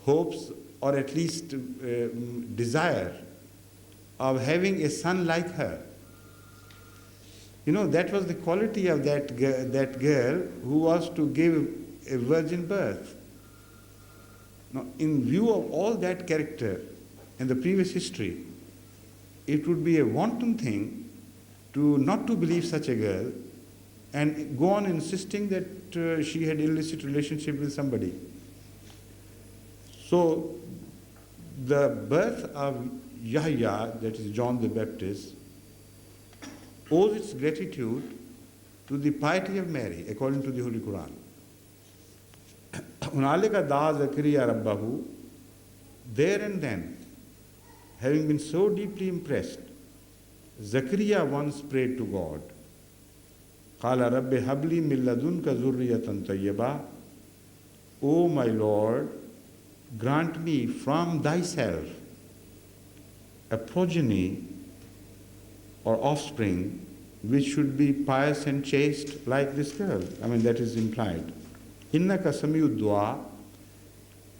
hopes or at least desire of having a son like her. You know, that was the quality of that girl who was to give a virgin birth. Now, in view of all that character and the previous history, it would be a wanton thing to not to believe such a girl and go on insisting that she had illicit relationship with somebody. So, the birth of Yahya, that is John the Baptist, owes its gratitude to the piety of Mary, according to the Holy Quran. Hunalika da Zachariah Rabbahu, there and then, having been so deeply impressed, Zachariah once prayed to God, Qala Rabbi habli min ladunka zurriyatan tayyibah, O my Lord, grant me from Thyself a progeny or offspring which should be pious and chaste like this girl. I mean, that is implied. Innaka sami'ud dua,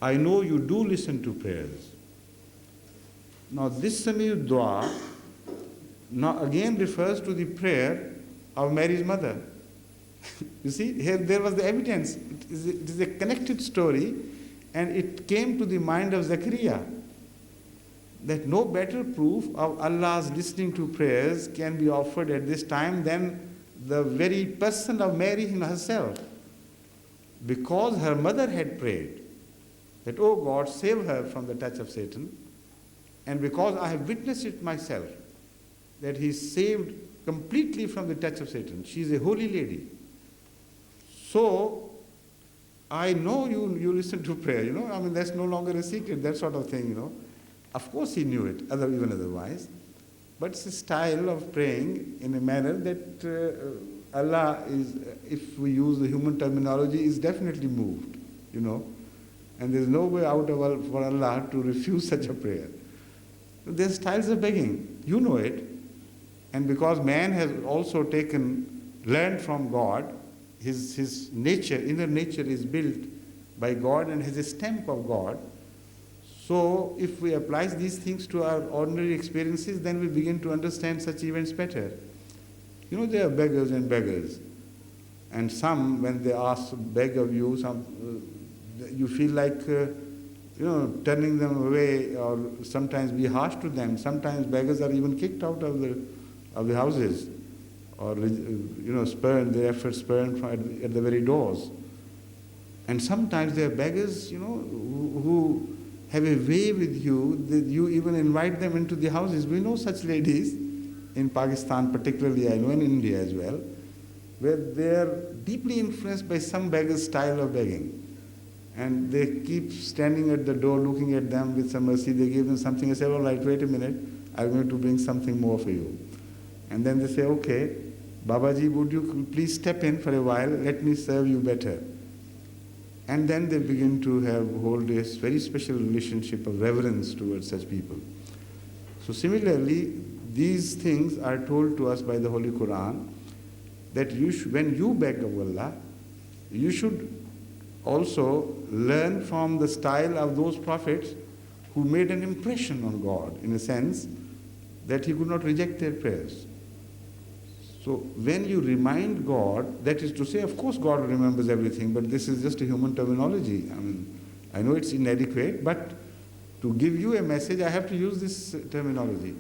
I know you do listen to prayers. Now this sami'ud dua now again refers to the prayer of Mary's mother. You see, here there was the evidence. It is a connected story, and it came to the mind of Zachariah that no better proof of Allah's listening to prayers can be offered at this time than the very person of Mary herself. Because her mother had prayed that, oh God, save her from the touch of Satan, and because I have witnessed it myself, that he is saved completely from the touch of Satan. She is a holy lady. So, I know you listen to prayer, I mean, that's no longer a secret, that sort of thing, Of course he knew it, even otherwise. But it's a style of praying in a manner that Allah is, if we use the human terminology, is definitely moved, And there's no way out for Allah to refuse such a prayer. There's styles of begging, you know it. And because man has also learned from God, his nature, inner nature is built by God and has a stamp of God. So if we apply these things to our ordinary experiences, then we begin to understand such events better. There are beggars and beggars. And some, when they beg of you, you feel like, turning them away or sometimes be harsh to them. Sometimes beggars are even kicked out of the houses or, spurned, their efforts spurned at the very doors. And sometimes there are beggars, who have a way with you that you even invite them into the houses. We know such ladies in Pakistan, particularly, I know in India as well, where they are deeply influenced by some beggar's style of begging. And they keep standing at the door looking at them with some mercy. They give them something and say, all right, wait a minute, I'm going to bring something more for you. And then they say, okay, Babaji, would you please step in for a while, let me serve you better. And then they begin to hold a very special relationship of reverence towards such people. So similarly, these things are told to us by the Holy Quran, that when you beg of Allah, you should also learn from the style of those prophets who made an impression on God, in a sense that he could not reject their prayers. So when you remind God, that is to say, of course God remembers everything, but this is just a human terminology. I know it's inadequate, but to give you a message, I have to use this terminology.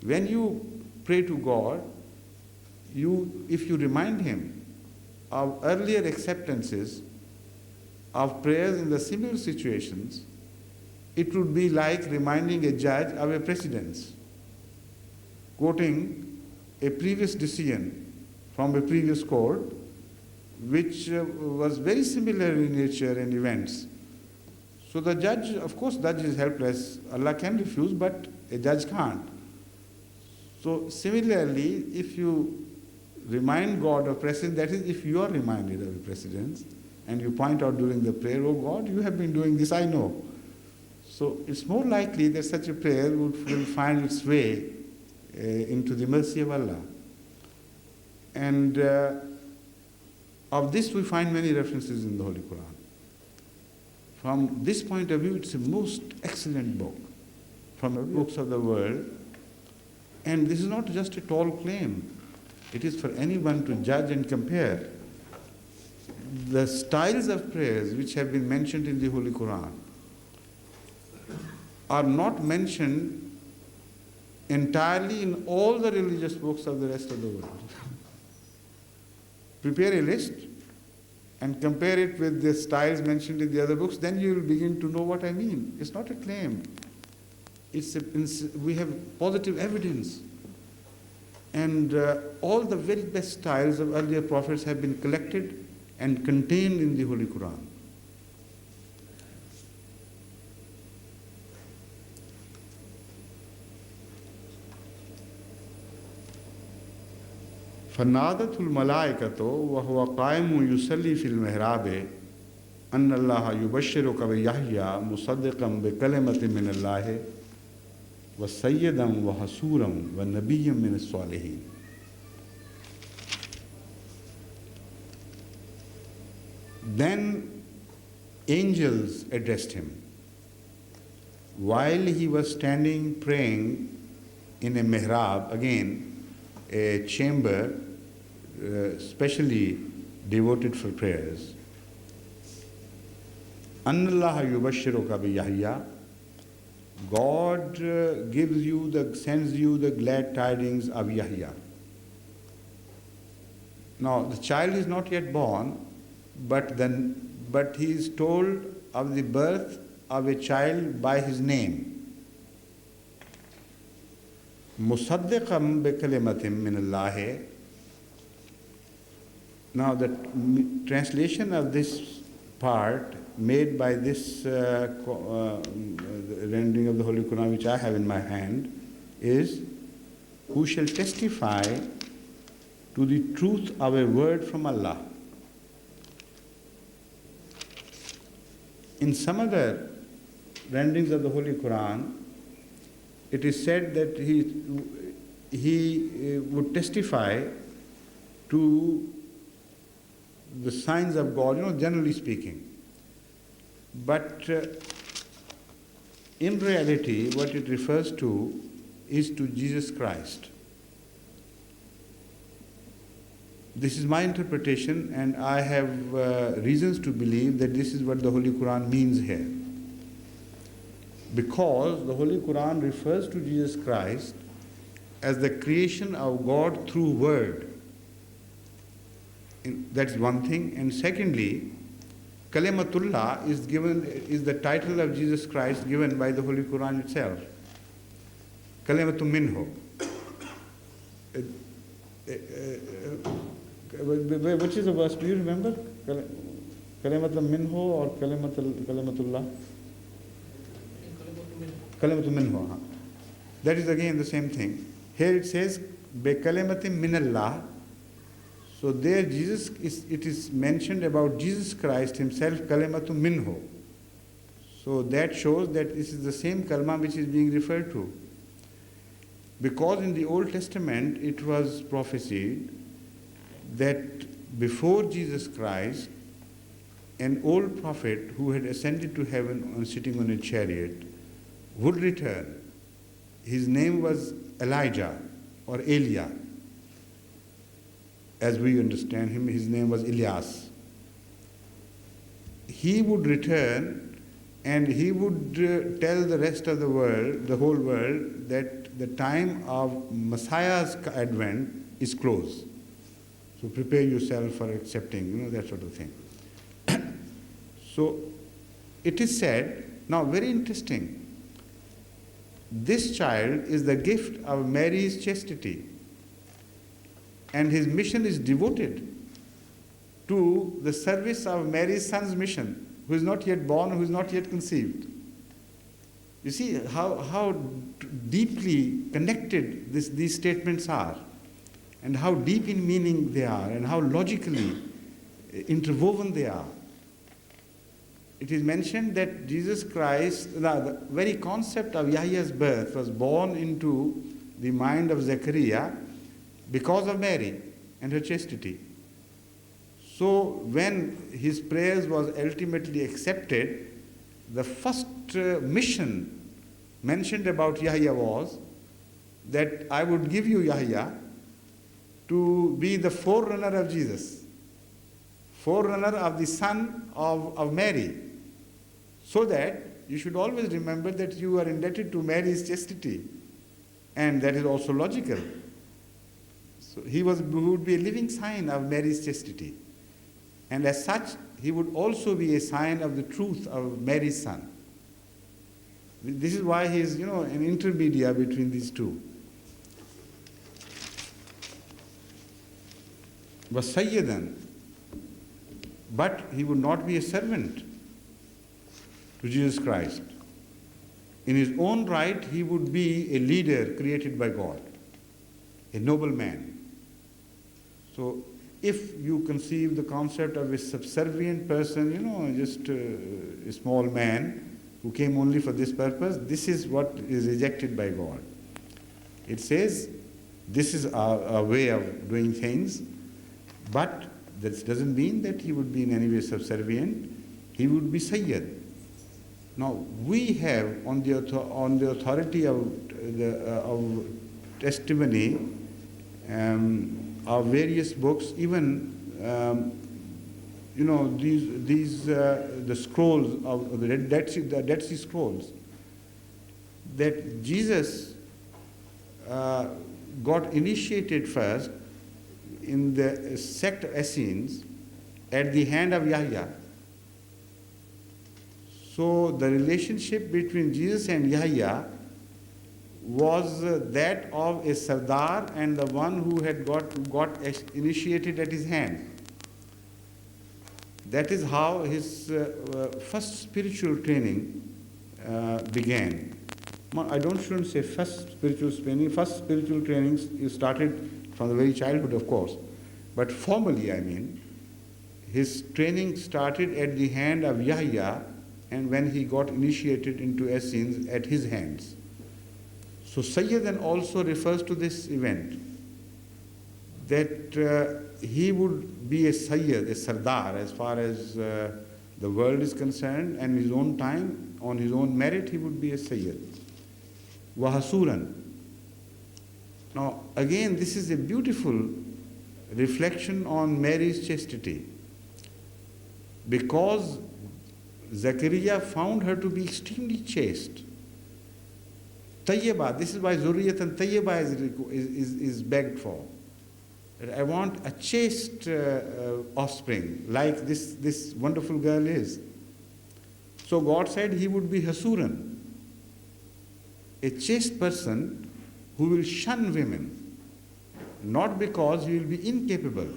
When you pray to God, if you remind Him of earlier acceptances of prayers in the similar situations, it would be like reminding a judge of a precedence, quoting a previous decision from a previous court, which was very similar in nature and events. So the judge, of course, judge is helpless. Allah can refuse, but a judge can't. So similarly, if you remind God of precedence, that is, if you are reminded of a precedence, and you point out during the prayer, oh God, you have been doing this, I know. So it's more likely that such a prayer will find its way into the mercy of Allah. And of this we find many references in the Holy Quran. From this point of view, it's a most excellent book from the books of the world. And this is not just a tall claim. It is for anyone to judge and compare. The styles of prayers which have been mentioned in the Holy Quran are not mentioned entirely in all the religious books of the rest of the world. Prepare a list and compare it with the styles mentioned in the other books, then you will begin to know what I mean. It's not a claim. We have positive evidence. And all the very best styles of earlier prophets have been collected and contained in the Holy Quran. فَنَادَتْهُ الْمَلَائِكَةُ وَهُوَ قَائِمٌ يُصَلِّي فِي الْمِحْرَابِ أَنَّ اللَّهَ يُبَشِّرُكَ بِيَحْيَى مُصَدِّقًا بِكَلِمَةٍ مِّنَ اللَّهِ وَسَيِّدًا وَحَصُورًا وَنَبِيًّا مِّنَ الصَّالِحِينَ. Then angels addressed him while he was standing praying in a mihrab, again a chamber specially devoted for prayers. أَنَّ اللَّهَ يُبَشِّرُكَ بِيَحْيَى, God sends you the glad tidings of Yahya. Now the child is not yet born, but he is told of the birth of a child by his name. مُصَدِّقًا بِكَلِمَةٍ مِّنَ اللَّهِ. Now the translation of this part made by this rendering of the Holy Quran which I have in my hand is, who shall testify to the truth of a word from Allah. In some other renderings of the Holy Quran, it is said that he would testify to the signs of God, generally speaking. But in reality, what it refers to is to Jesus Christ. This is my interpretation, and I have reasons to believe that this is what the Holy Quran means here. Because the Holy Quran refers to Jesus Christ as the creation of God through word. That's one thing. And secondly, Kalimatullah is the title of Jesus Christ given by the Holy Quran itself. Kalimatu minhu. Which is the verse? Do you remember? Kalimatu minhu or Kalimatullah? Kalimatu minhu. That is again the same thing. Here it says, Be kalimatin minallah. So there it is mentioned about Jesus Christ himself, kalimatu minhu. So that shows that this is the same kalma which is being referred to. Because in the Old Testament it was prophesied that before Jesus Christ, an old prophet who had ascended to heaven sitting on a chariot would return. His name was Elijah or Elia. As we understand him, his name was Ilyas. He would return and he would tell the rest of the world, the whole world, that the time of Messiah's advent is close. So prepare yourself for accepting, that sort of thing. So it is said, now very interesting, this child is the gift of Mary's chastity, and his mission is devoted to the service of Mary's son's mission, who is not yet born, who is not yet conceived. You see how deeply connected these statements are, and how deep in meaning they are, and how logically interwoven they are. It is mentioned that Jesus Christ, the very concept of Yahya's birth was born into the mind of Zachariah because of Mary and her chastity. So when his prayers was ultimately accepted, the first mission mentioned about Yahya was that I would give you Yahya to be the forerunner of Jesus, forerunner of the son of Mary, so that you should always remember that you are indebted to Mary's chastity, and that is also logical. So he would be a living sign of Mary's chastity, and as such he would also be a sign of the truth of Mary's son. This is why he is, an intermediary between these two. Was Sayyidan, but he would not be a servant to Jesus Christ. In his own right, he would be a leader created by God, a noble man. So if you conceive the concept of a subservient person, just a small man who came only for this purpose, this is what is rejected by God. It says this is our way of doing things, but that doesn't mean that he would be in any way subservient. He would be Sayyid. Now we have on the authority of testimony of various books, even the scrolls of the Dead Sea Scrolls, that Jesus got initiated first in the sect of Essenes at the hand of Yahya. So the relationship between Jesus and Yahya was that of a Sardar and the one who had got initiated at his hand. That is how his first spiritual training began. I shouldn't say first spiritual training. First spiritual training started from the very childhood, of course. But formally, his training started at the hand of Yahya, and when he got initiated into Essenes at his hands. So Sayyidan also refers to this event, that he would be a Sayyid, a Sardar, as far as the world is concerned, and in his own time, on his own merit, he would be a Sayyid. Wahasuran. Now, again, this is a beautiful reflection on Mary's chastity, because Zachariah found her to be extremely chaste. Tayyibah, this is why Zurriyatan Tayyibah is begged for. I want a chaste offspring, like this wonderful girl is. So God said he would be Hasuran, a chaste person who will shun women, not because he will be incapable,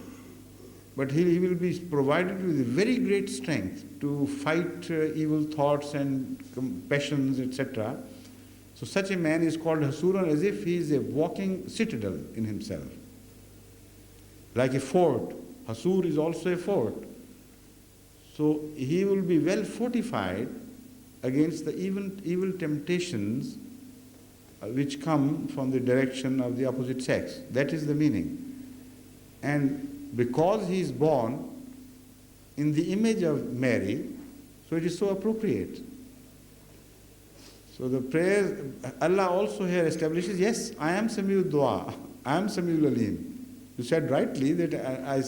but he will be provided with very great strength to fight evil thoughts and passions, etc. So such a man is called Hasuran, as if he is a walking citadel in himself. Like a fort. Hasur is also a fort. So he will be well fortified against the evil temptations which come from the direction of the opposite sex. That is the meaning. And because he is born in the image of Mary, so it is so appropriate. So the prayer, Allah also here establishes, yes, I am Sami'ud Dua, I am Sami'ul Alim. You said rightly that I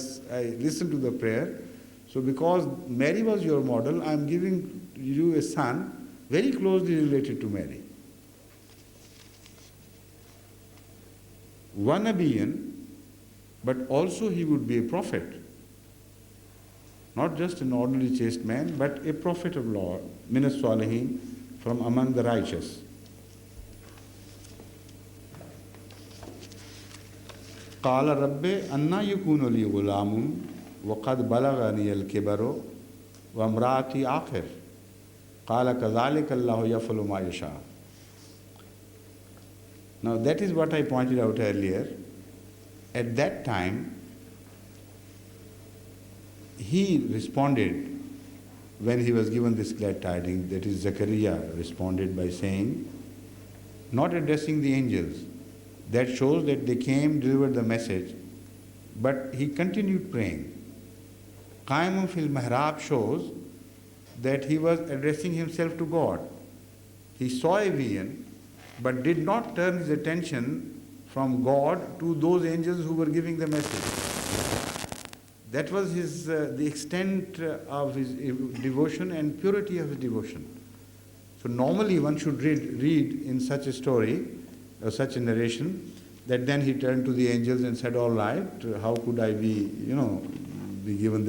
listened to the prayer. So because Mary was your model, I am giving you a son very closely related to Mary. وَنَبِيًّا, but also he would be a prophet. Not just an ordinary chaste man, but a prophet of Lord, min as-salihin, from among the righteous. قال رب أنا يكون لي غلام وقد بلغني الكبر وامرأتي آخر قال كذلك الله يفعل ما يشاء. Now that is what I pointed out earlier. At that time, he responded when he was given this glad tidings, that is Zachariah responded by saying, not addressing the angels. That shows that they came, delivered the message, but he continued praying. Qaimun fil Mihrab shows that he was addressing himself to God. He saw a vision, but did not turn his attention from God to those angels who were giving the message. That was his the extent of his devotion and purity of his devotion. So normally one should read in such a story, such a narration, that then he turned to the angels and said, all right, how could I be given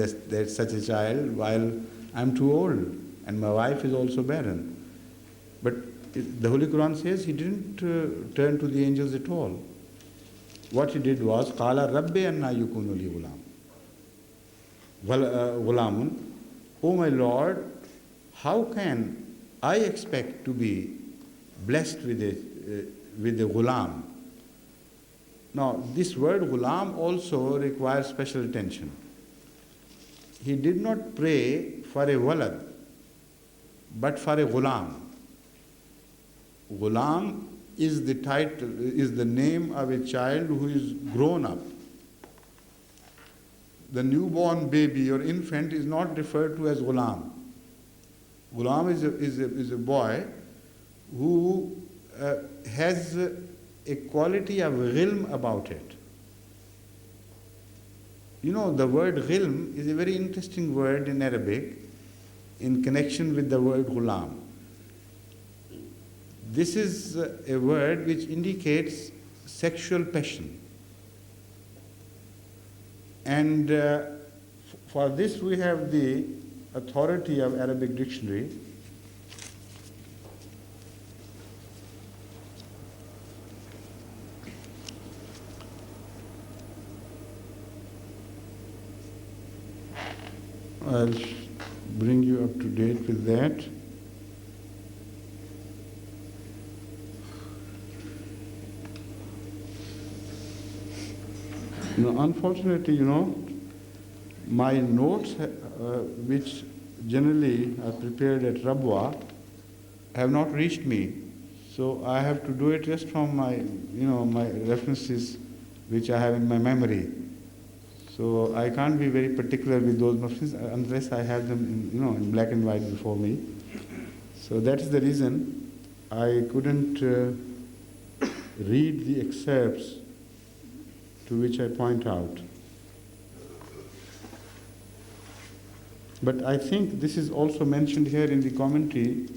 such a child while I'm too old and my wife is also barren. But the Holy Quran says he didn't turn to the angels at all. What he did was, قَالَ رَبِّ أَنَّا يُكُونُ لِي غُلَامٌ, O my Lord, how can I expect to be blessed with a ghulam? Now, this word ghulam also requires special attention. He did not pray for a walad, but for a ghulam. Ghulam is the title, is the name of a child who is grown up. The newborn baby or infant is not referred to as ghulam. Ghulam is a boy who has a quality of ghilm about it. You know, the word ghilm is a very interesting word in Arabic in connection with the word ghulam. This is a word which indicates sexual passion. And for this we have the authority of Arabic dictionary. I'll bring you up to date with that. Now, unfortunately, my notes, which generally are prepared at Rabwa, have not reached me. So I have to do it just from my references which I have in my memory. So I can't be very particular with those references unless I have them in black and white before me. So that is the reason I couldn't read the excerpts to which I point out. But I think this is also mentioned here in the commentary,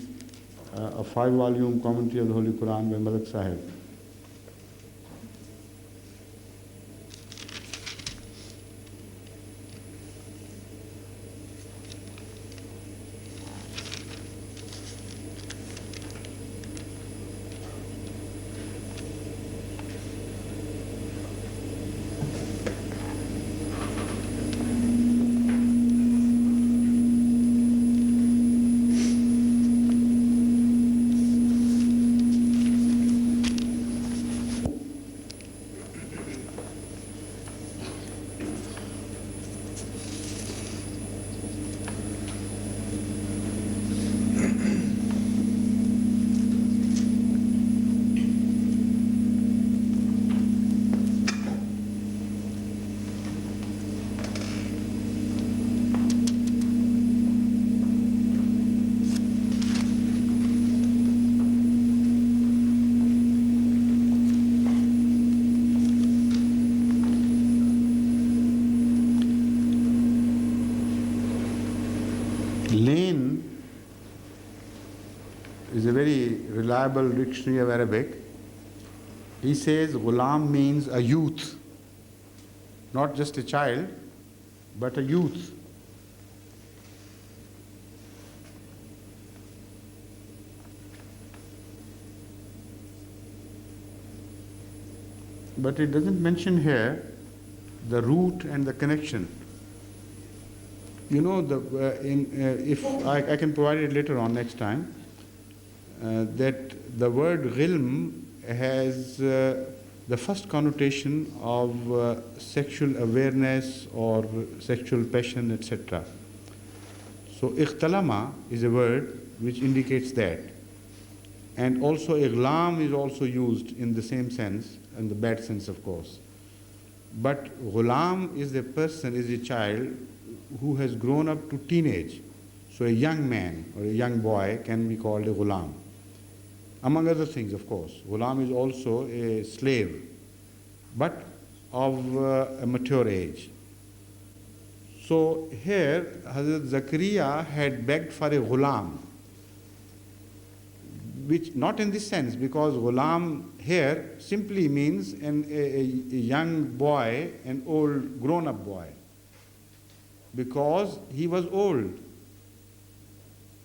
a 5-volume commentary of the Holy Quran by Malik Sahib. Lane is a very reliable dictionary of Arabic. He says ghulam means a youth, not just a child, but a youth. But it doesn't mention here the root and the connection. You know, if I can provide it later on next time, that the word ghilm has the first connotation of sexual awareness or sexual passion, etc. So ikhtalama is a word which indicates that. And also iglam is also used in the same sense, in the bad sense of course. But ghulam is a person, is a child who has grown up to teenage. So a young man or a young boy can be called a ghulam. Among other things, of course. Ghulam is also a slave, but of a mature age. So here, Hazrat Zachariah had begged for a ghulam, which not in this sense, because ghulam here simply means a young boy, an old grown-up boy, because he was old.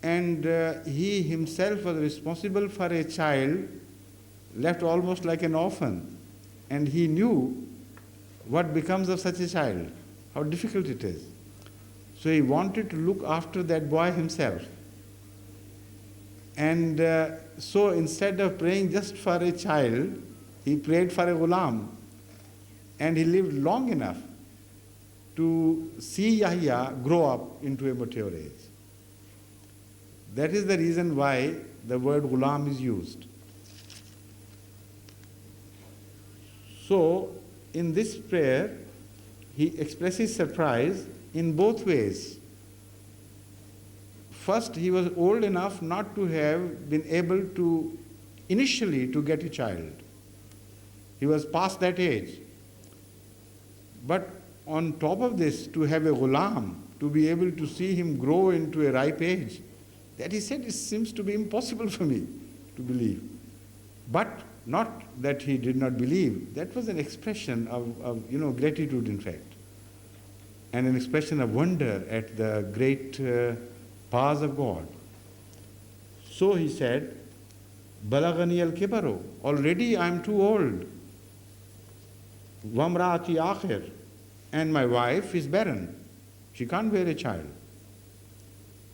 And he himself was responsible for a child left almost like an orphan. And he knew what becomes of such a child, how difficult it is. So he wanted to look after that boy himself. And so instead of praying just for a child, he prayed for a ghulam. And he lived long enough to see Yahya grow up into a mature age. That is the reason why the word ghulam is used. So, in this prayer, he expresses surprise in both ways. First, he was old enough not to have been able to, initially, to get a child. He was past that age. But on top of this, to have a ghulam, to be able to see him grow into a ripe age, that he said, it seems to be impossible for me to believe. But not that he did not believe. That was an expression of gratitude, in fact, and an expression of wonder at the great powers of God. So he said, Balagani al-kibaru, already I am too old. Wamraati akhir, and my wife is barren. She can't bear a child.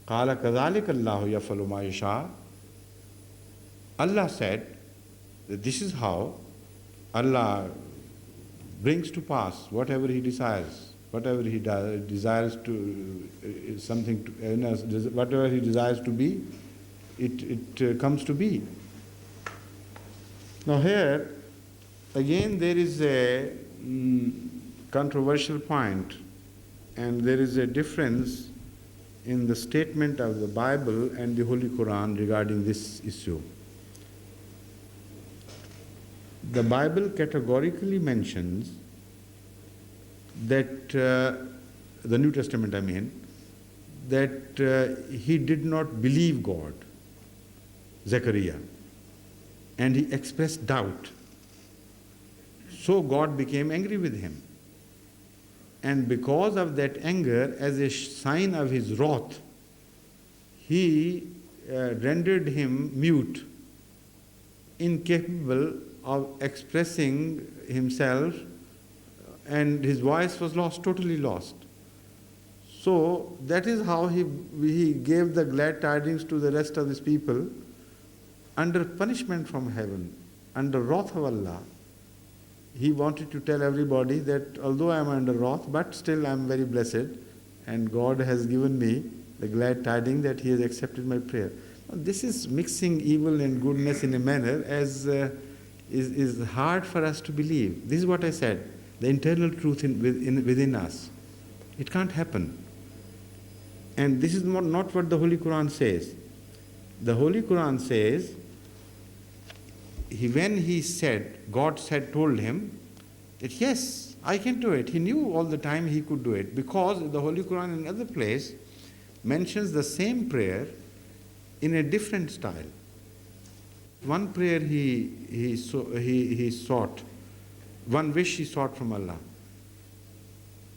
Qala kadhalik Allahu yafalu ma yasha. Allah said that this is how Allah brings to pass whatever He desires, whatever He desires to something to, whatever He desires to be, it comes to be. Now here again there is a controversial point, and there is a difference in the statement of the Bible and the Holy Quran regarding this issue. The Bible categorically mentions that, the New Testament I mean, that he did not believe God, Zachariah, and he expressed doubt. So God became angry with him. And because of that anger, as a sign of his wrath, he rendered him mute, incapable of expressing himself, and his voice was lost, totally lost. So that is how he gave the glad tidings to the rest of his people under punishment from heaven, under wrath of Allah. He wanted to tell everybody that although I am under wrath, but still I am very blessed, and God has given me the glad tidings that He has accepted my prayer. Now, this is mixing evil and goodness in a manner as is hard for us to believe. This is what I said, the internal truth within us. It can't happen. And this is not what the Holy Quran says. The Holy Quran says, God told him that yes, I can do it. He knew all the time he could do it, because the Holy Quran in another place mentions the same prayer in a different style. one prayer he sought, one wish he sought from Allah.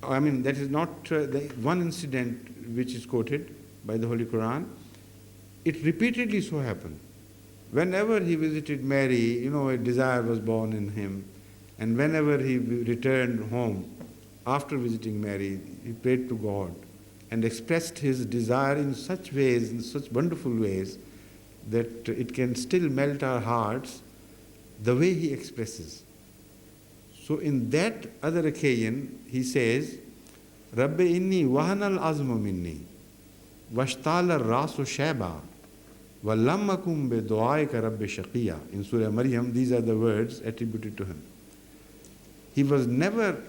I mean, that is not the one incident which is quoted by the Holy Quran. It repeatedly so happened. Whenever he visited Mary, a desire was born in him. And whenever he returned home after visiting Mary, he prayed to God and expressed his desire in such ways, in such wonderful ways, that it can still melt our hearts the way he expresses. So in that other occasion, he says, Rabbi inni wahanal azmu minni, washtala rasu shaba, walam akum be du'aika rabbi shaqiya. In Surah Maryam, these are the words attributed to him. He was never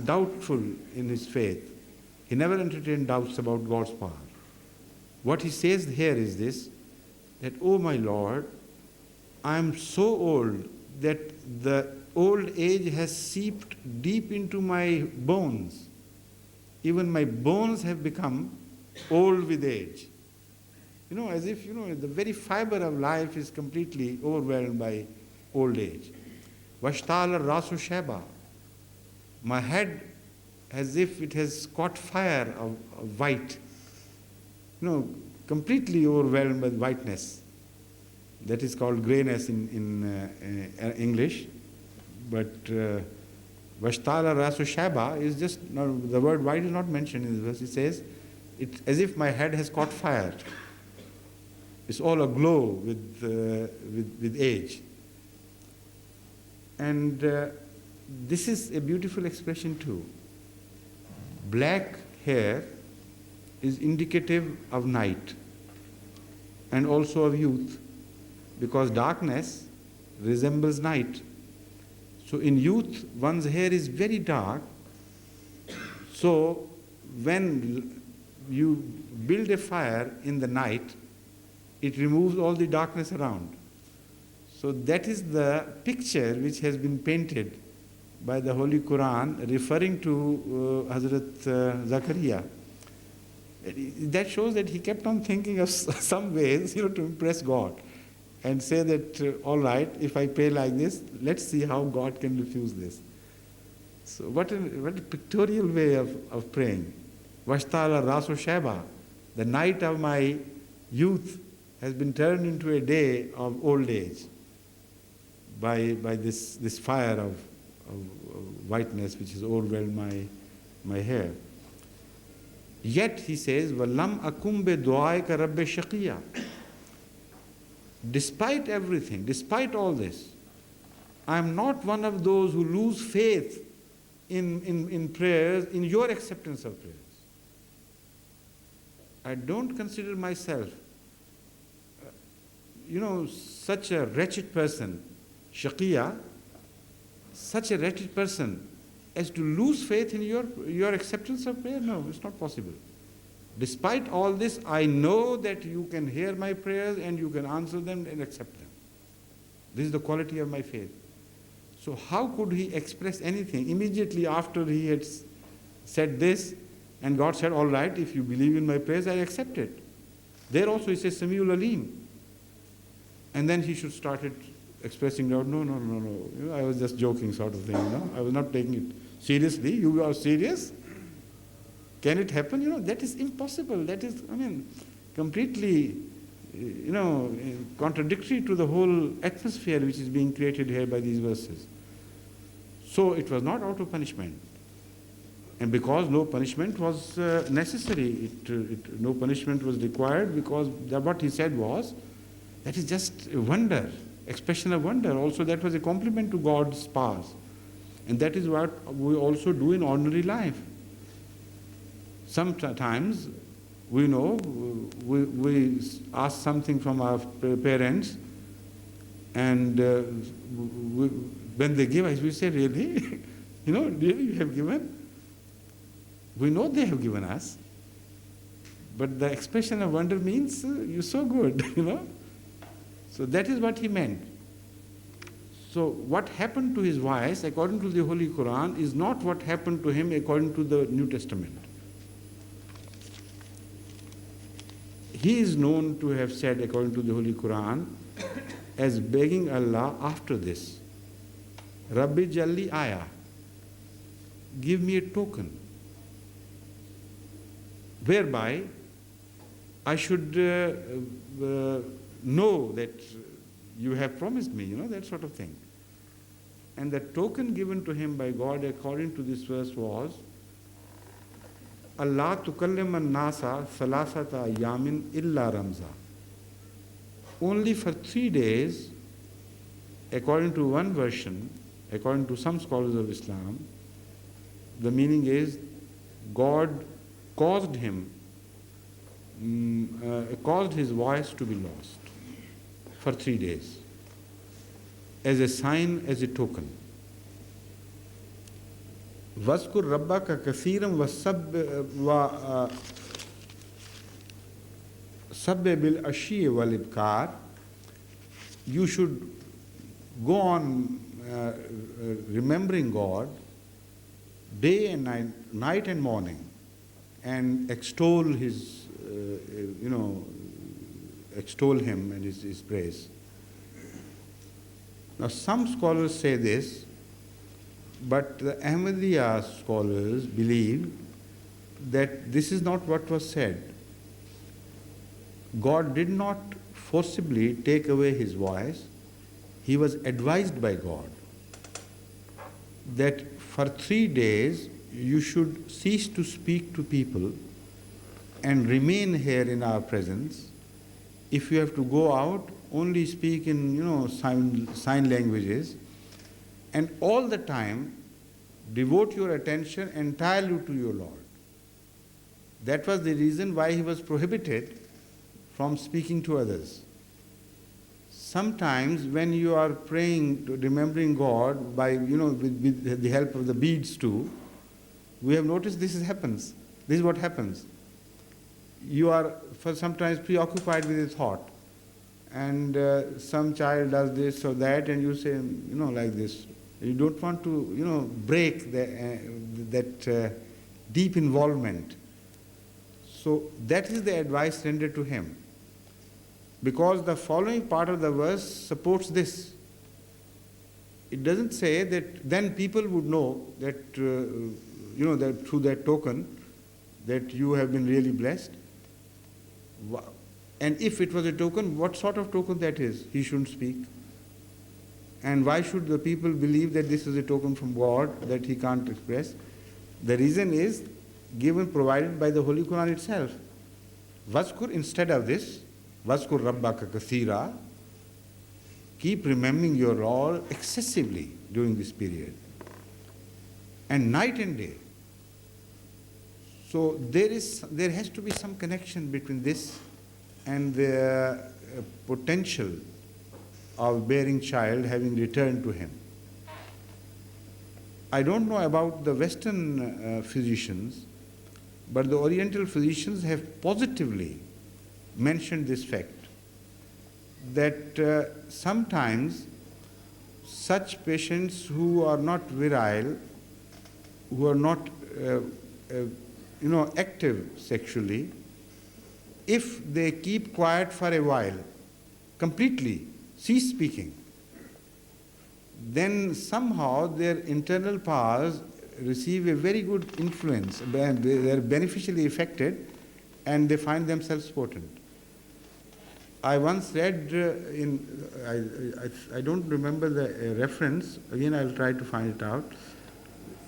doubtful in his faith. He never entertained doubts about God's power. What he says here is this, that, oh my Lord, I am so old that the old age has seeped deep into my bones. Even my bones have become old with age. As if, the very fiber of life is completely overwhelmed by old age. Vashtala rasu sheba. My head, as if it has caught fire of white. Completely overwhelmed with whiteness. That is called grayness in English. But Vashtala rasu sheba is just, the word white is not mentioned in this verse. It says, it's as if my head has caught fire. It's all aglow with age. And this is a beautiful expression too. Black hair is indicative of night and also of youth, because darkness resembles night. So in youth, one's hair is very dark. So when you build a fire in the night, it removes all the darkness around. So that is the picture which has been painted by the Holy Quran referring to Hazrat Zachariah. That shows that he kept on thinking of some ways, to impress God and say that, all right, if I pray like this, let's see how God can refuse this. So what a pictorial way of praying. Vashtala rasu sheba, the night of my youth has been turned into a day of old age by this fire of whiteness which has overwhelmed my hair. Yet, he says, Walam akum be du'aika rabbi shaqiya. Despite everything, despite all this, I am not one of those who lose faith in prayers, in your acceptance of prayers. I don't consider myself, such a wretched person, shaqiya, such a wretched person as to lose faith in your acceptance of prayer. No, it's not possible. Despite all this, I know that you can hear my prayers and you can answer them and accept them. This is the quality of my faith. So how could he express anything immediately after he had said this, and God said, all right, if you believe in my prayers, I accept it. There also he says, Samiul Alim. And then he should start it expressing doubt. No. I was just joking sort of thing. I was not taking it seriously. You are serious? Can it happen? That is impossible. That is, completely, contradictory to the whole atmosphere which is being created here by these verses. So it was not out of punishment. And because no punishment was necessary, no punishment was required, because what he said was, that is just a wonder, expression of wonder. Also, that was a compliment to God's powers. And that is what we also do in ordinary life. Sometimes, we ask something from our parents, and when they give us, we say, really? Really you have given? We know they have given us, but the expression of wonder means you're so good, So that is what he meant. So what happened to his voice, according to the Holy Quran, is not what happened to him according to the New Testament. he is known to have said, according to the Holy Quran, as begging Allah after this, Rabbi Jalli Aya, give me a token, whereby I should know that you have promised me, that sort of thing. And the token given to him by God according to this verse was, Allah tukallim an-nasa salasata yamin illa ramza. Only for 3 days, according to one version, according to some scholars of Islam, the meaning is God caused him, caused his voice to be lost for 3 days, as a sign, as a token. Vaskur rabbaka kathiran wa sabbe bil ashi wal ibkar. You should go on remembering God day and night, night and morning, and extol his, extol him and his praise. Now, some scholars say this, but the Ahmadiyya scholars believe that this is not what was said. God did not forcibly take away his voice. He was advised by God that for 3 days you should cease to speak to people and remain here in our presence. If you have to go out, only speak in sign languages, and all the time devote your attention entirely to your Lord. That was the reason why he was prohibited from speaking to others. Sometimes when you are praying, remembering God by, with the help of the beads too, we have noticed this happens. This is what happens. You are for sometimes preoccupied with a thought, and some child does this or that, and you say, like this. You don't want to, break that deep involvement. So that is the advice rendered to him. Because the following part of the verse supports this. It doesn't say that then people would know that, that through that token, that you have been really blessed. And if it was a token, what sort of token that is? He shouldn't speak. And why should the people believe that this is a token from God that he can't express? The reason is provided by the Holy Quran itself. Vaskur, instead of this, Vaskur rabbaka kathira, keep remembering your Lord excessively during this period, and night and day. So there has to be some connection between this and the potential of bearing child having returned to him. I don't know about the Western physicians, but the Oriental physicians have positively mentioned this fact, that sometimes such patients who are not virile, who are not active sexually, if they keep quiet for a while, completely cease speaking, then somehow their internal powers receive a very good influence. They are beneficially affected, and they find themselves potent. I once read I don't remember the reference, again I'll try to find it out,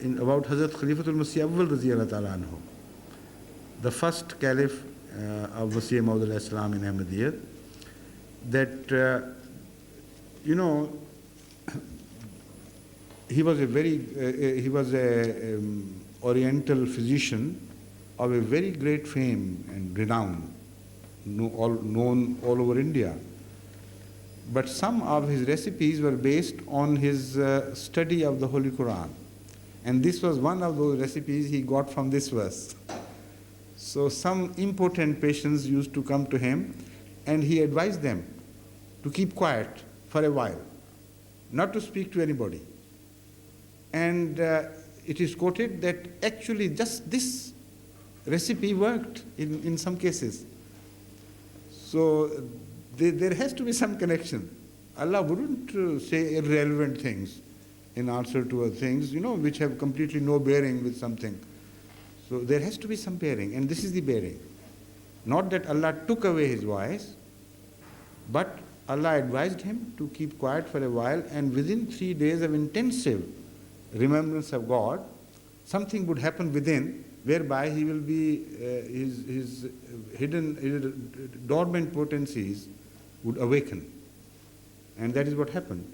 about Hazrat Khalifatul Masih Awwal radiyallahu ta'ala anhu, the first caliph of Masih Maud al-Islam in Ahmadiyya, that he was a Oriental physician of a very great fame and renown, known all over India. But some of his recipes were based on his study of the Holy Quran. And this was one of those recipes he got from this verse. So some impotent patients used to come to him, and he advised them to keep quiet for a while, not to speak to anybody. And it is quoted that actually just this recipe worked in some cases. So there has to be some connection. Allah wouldn't say irrelevant things in answer to things, which have completely no bearing with something. So there has to be some bearing, and this is the bearing. Not that Allah took away his voice, but Allah advised him to keep quiet for a while, and within 3 days of intensive remembrance of God, something would happen within whereby he will be, his hidden, dormant potencies would awaken. And that is what happened.